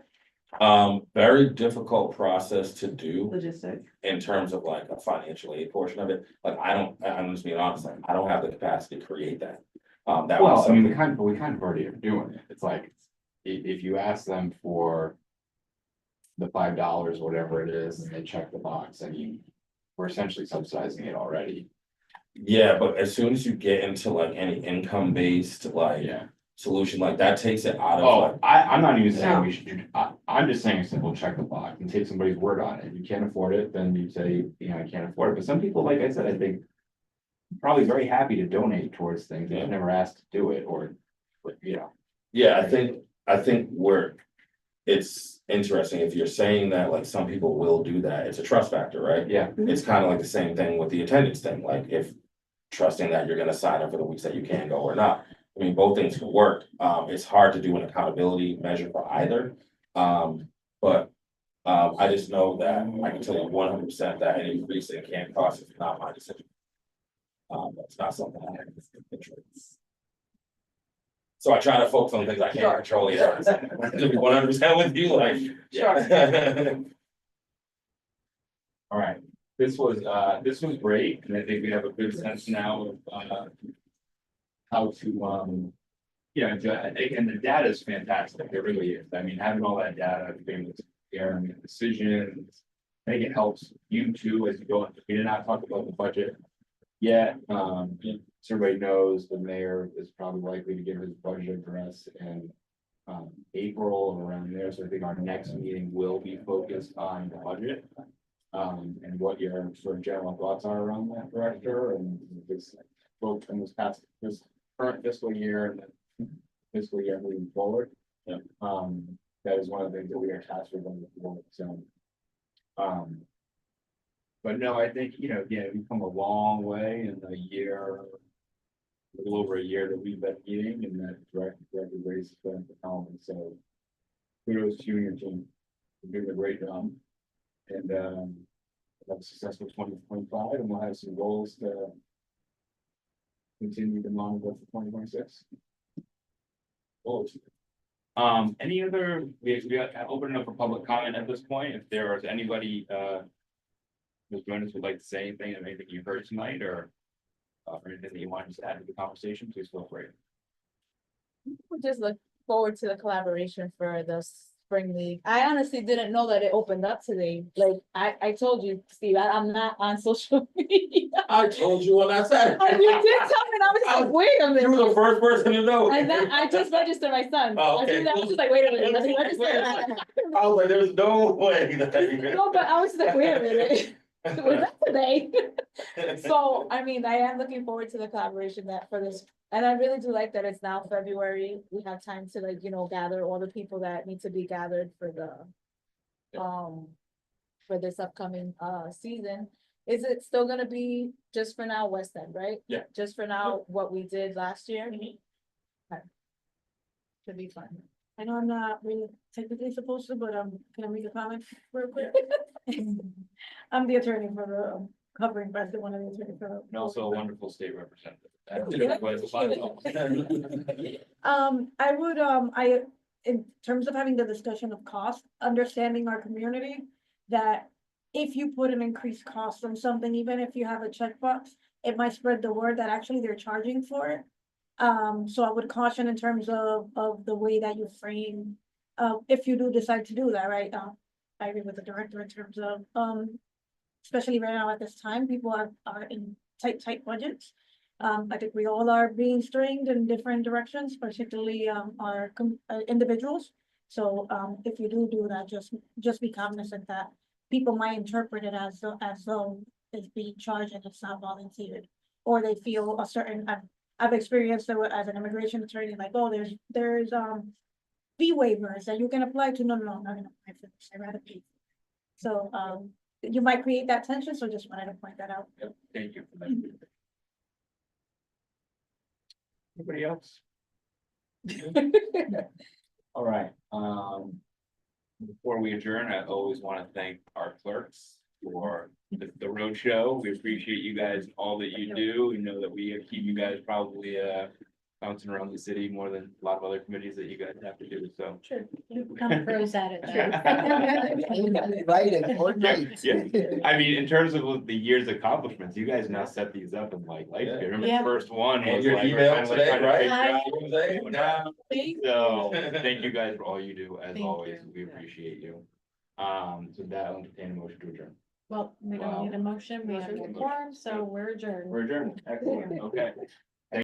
Very difficult process to do Logistic. in terms of like a financial aid portion of it. Like, I'm just being honest, like, I don't have the capacity to create that. That was Well, I mean, something. we kind of already are doing it. It's like, if you ask them for the $5, whatever it is, and they check the box, we're essentially subsidizing it already. Yeah, but as soon as you get into like any income-based, like. Yeah. Solution, like that takes it out of Oh, like. I'm not even No. saying we should do, I'm just saying a simple check the box and take somebody's word on it. If you can't afford it, then you say, I can't afford it. But some people, like I said, I think. Probably very happy to donate towards things. They've never asked to do it or, Yeah, I think it's interesting, if you're saying that like some people will do that, it's a trust factor, right? Yeah. It's kind of like the same thing with the attendance thing, like if trusting that you're gonna sign up for the weeks that you can go or not. I mean, both things can work. It's hard to do an accountability measure for either. But I just know that I can tell you 100% that any increase in camp costs is not my decision. It's not something I have control. So I try to focus on things I can't control. Yeah, to be 100% with you, like. Yeah. All right. This was great. And I think we have a good sense now of, how to, and the data is fantastic. It really is. I mean, having all that data, being able to compare and make decisions, I think it helps you too as you go. We did not talk about the budget. yet. So everybody knows the mayor is probably likely to give his budget address in April or around there. So I think our next meeting will be focused on the budget. And what your sort of general thoughts are around that, Director, and this both in this current fiscal year and then fiscal year moving forward. Yeah. That is one of the things that we are tasked with on the board, so. But no, I think, again, we've come a long way in a year, a little over a year that we've been meeting, and that director race has been the helm, and so. Kudos to you and your team, you're doing a great job. And have a successful 2025, and we'll have some goals to continue to monitor for 2026. Goals. Any other, we got open up for public comment at this point, if there is anybody who's joined us would like to say anything, or anything you heard tonight, or anything that you want to add to the conversation, please feel free. We just look forward to the collaboration for the spring league. I honestly didn't know that it opened up today. Like, I told you, Steve, I'm not on social media. I told you when I said. And you did tell me, and I was like, wait a You minute. were the first person to know. And then I just registered my son. Oh, I okay. did that. I was just like, wait a minute, let me register. I was like, there's no way that you No, but I was like, wait a minute. Was that today? So, I mean, I am looking forward to the collaboration that for this, and I really do like that it's now February. We have time to, like, gather all the people that need to be gathered for the for this upcoming season. Is it still gonna be just for now West End, right? Yeah. Just for now, what we did last year? Okay. Should be fun. I know I'm not really technically supposed to, but can I make a comment real quick? I'm the attorney for the covering president, one of the attorney for. And also a wonderful state representative. I would, in terms of having the discussion of cost, understanding our community, that if you put an increased cost on something, even if you have a checkbox, it might spread the word that actually they're charging for it. So I would caution in terms of the way that you frame, if you do decide to do that, right? I agree with the director in terms of, especially right now at this time, people are in tight budgets. I think we all are being strained in different directions, particularly, our individuals. So, if you do that, just be cognizant that people might interpret it as though it's being charged and it's not volunteered. Or they feel a certain, I've experienced it as an immigration attorney, like, oh, there's fee waivers that you can apply to. No, I'm not gonna apply for this. I'd rather pay. So, you might create that tension, so just wanted to point that out. Yep, thank you for that. Anybody else? All right, before we adjourn, I always want to thank our clerks for the road show. We appreciate you guys, all that you do. We know that we keep you guys probably bouncing around the city more than a lot of other committees that you guys have to do, so. Sure, you become pros at it. Right, and all night. Yeah, I mean, in terms of the year's accomplishments, you guys now set these up in like, I remember the Yeah. first one And was your like. we're email kinda like today, trying to right? figure out what So, Thank thank you guys for all you do, as Thank always, you. we appreciate you. So that, I'll entertain a motion to adjourn. Well, we don't need a motion, we have a quorum, so we're adjourned. We're adjourned, excellent, okay.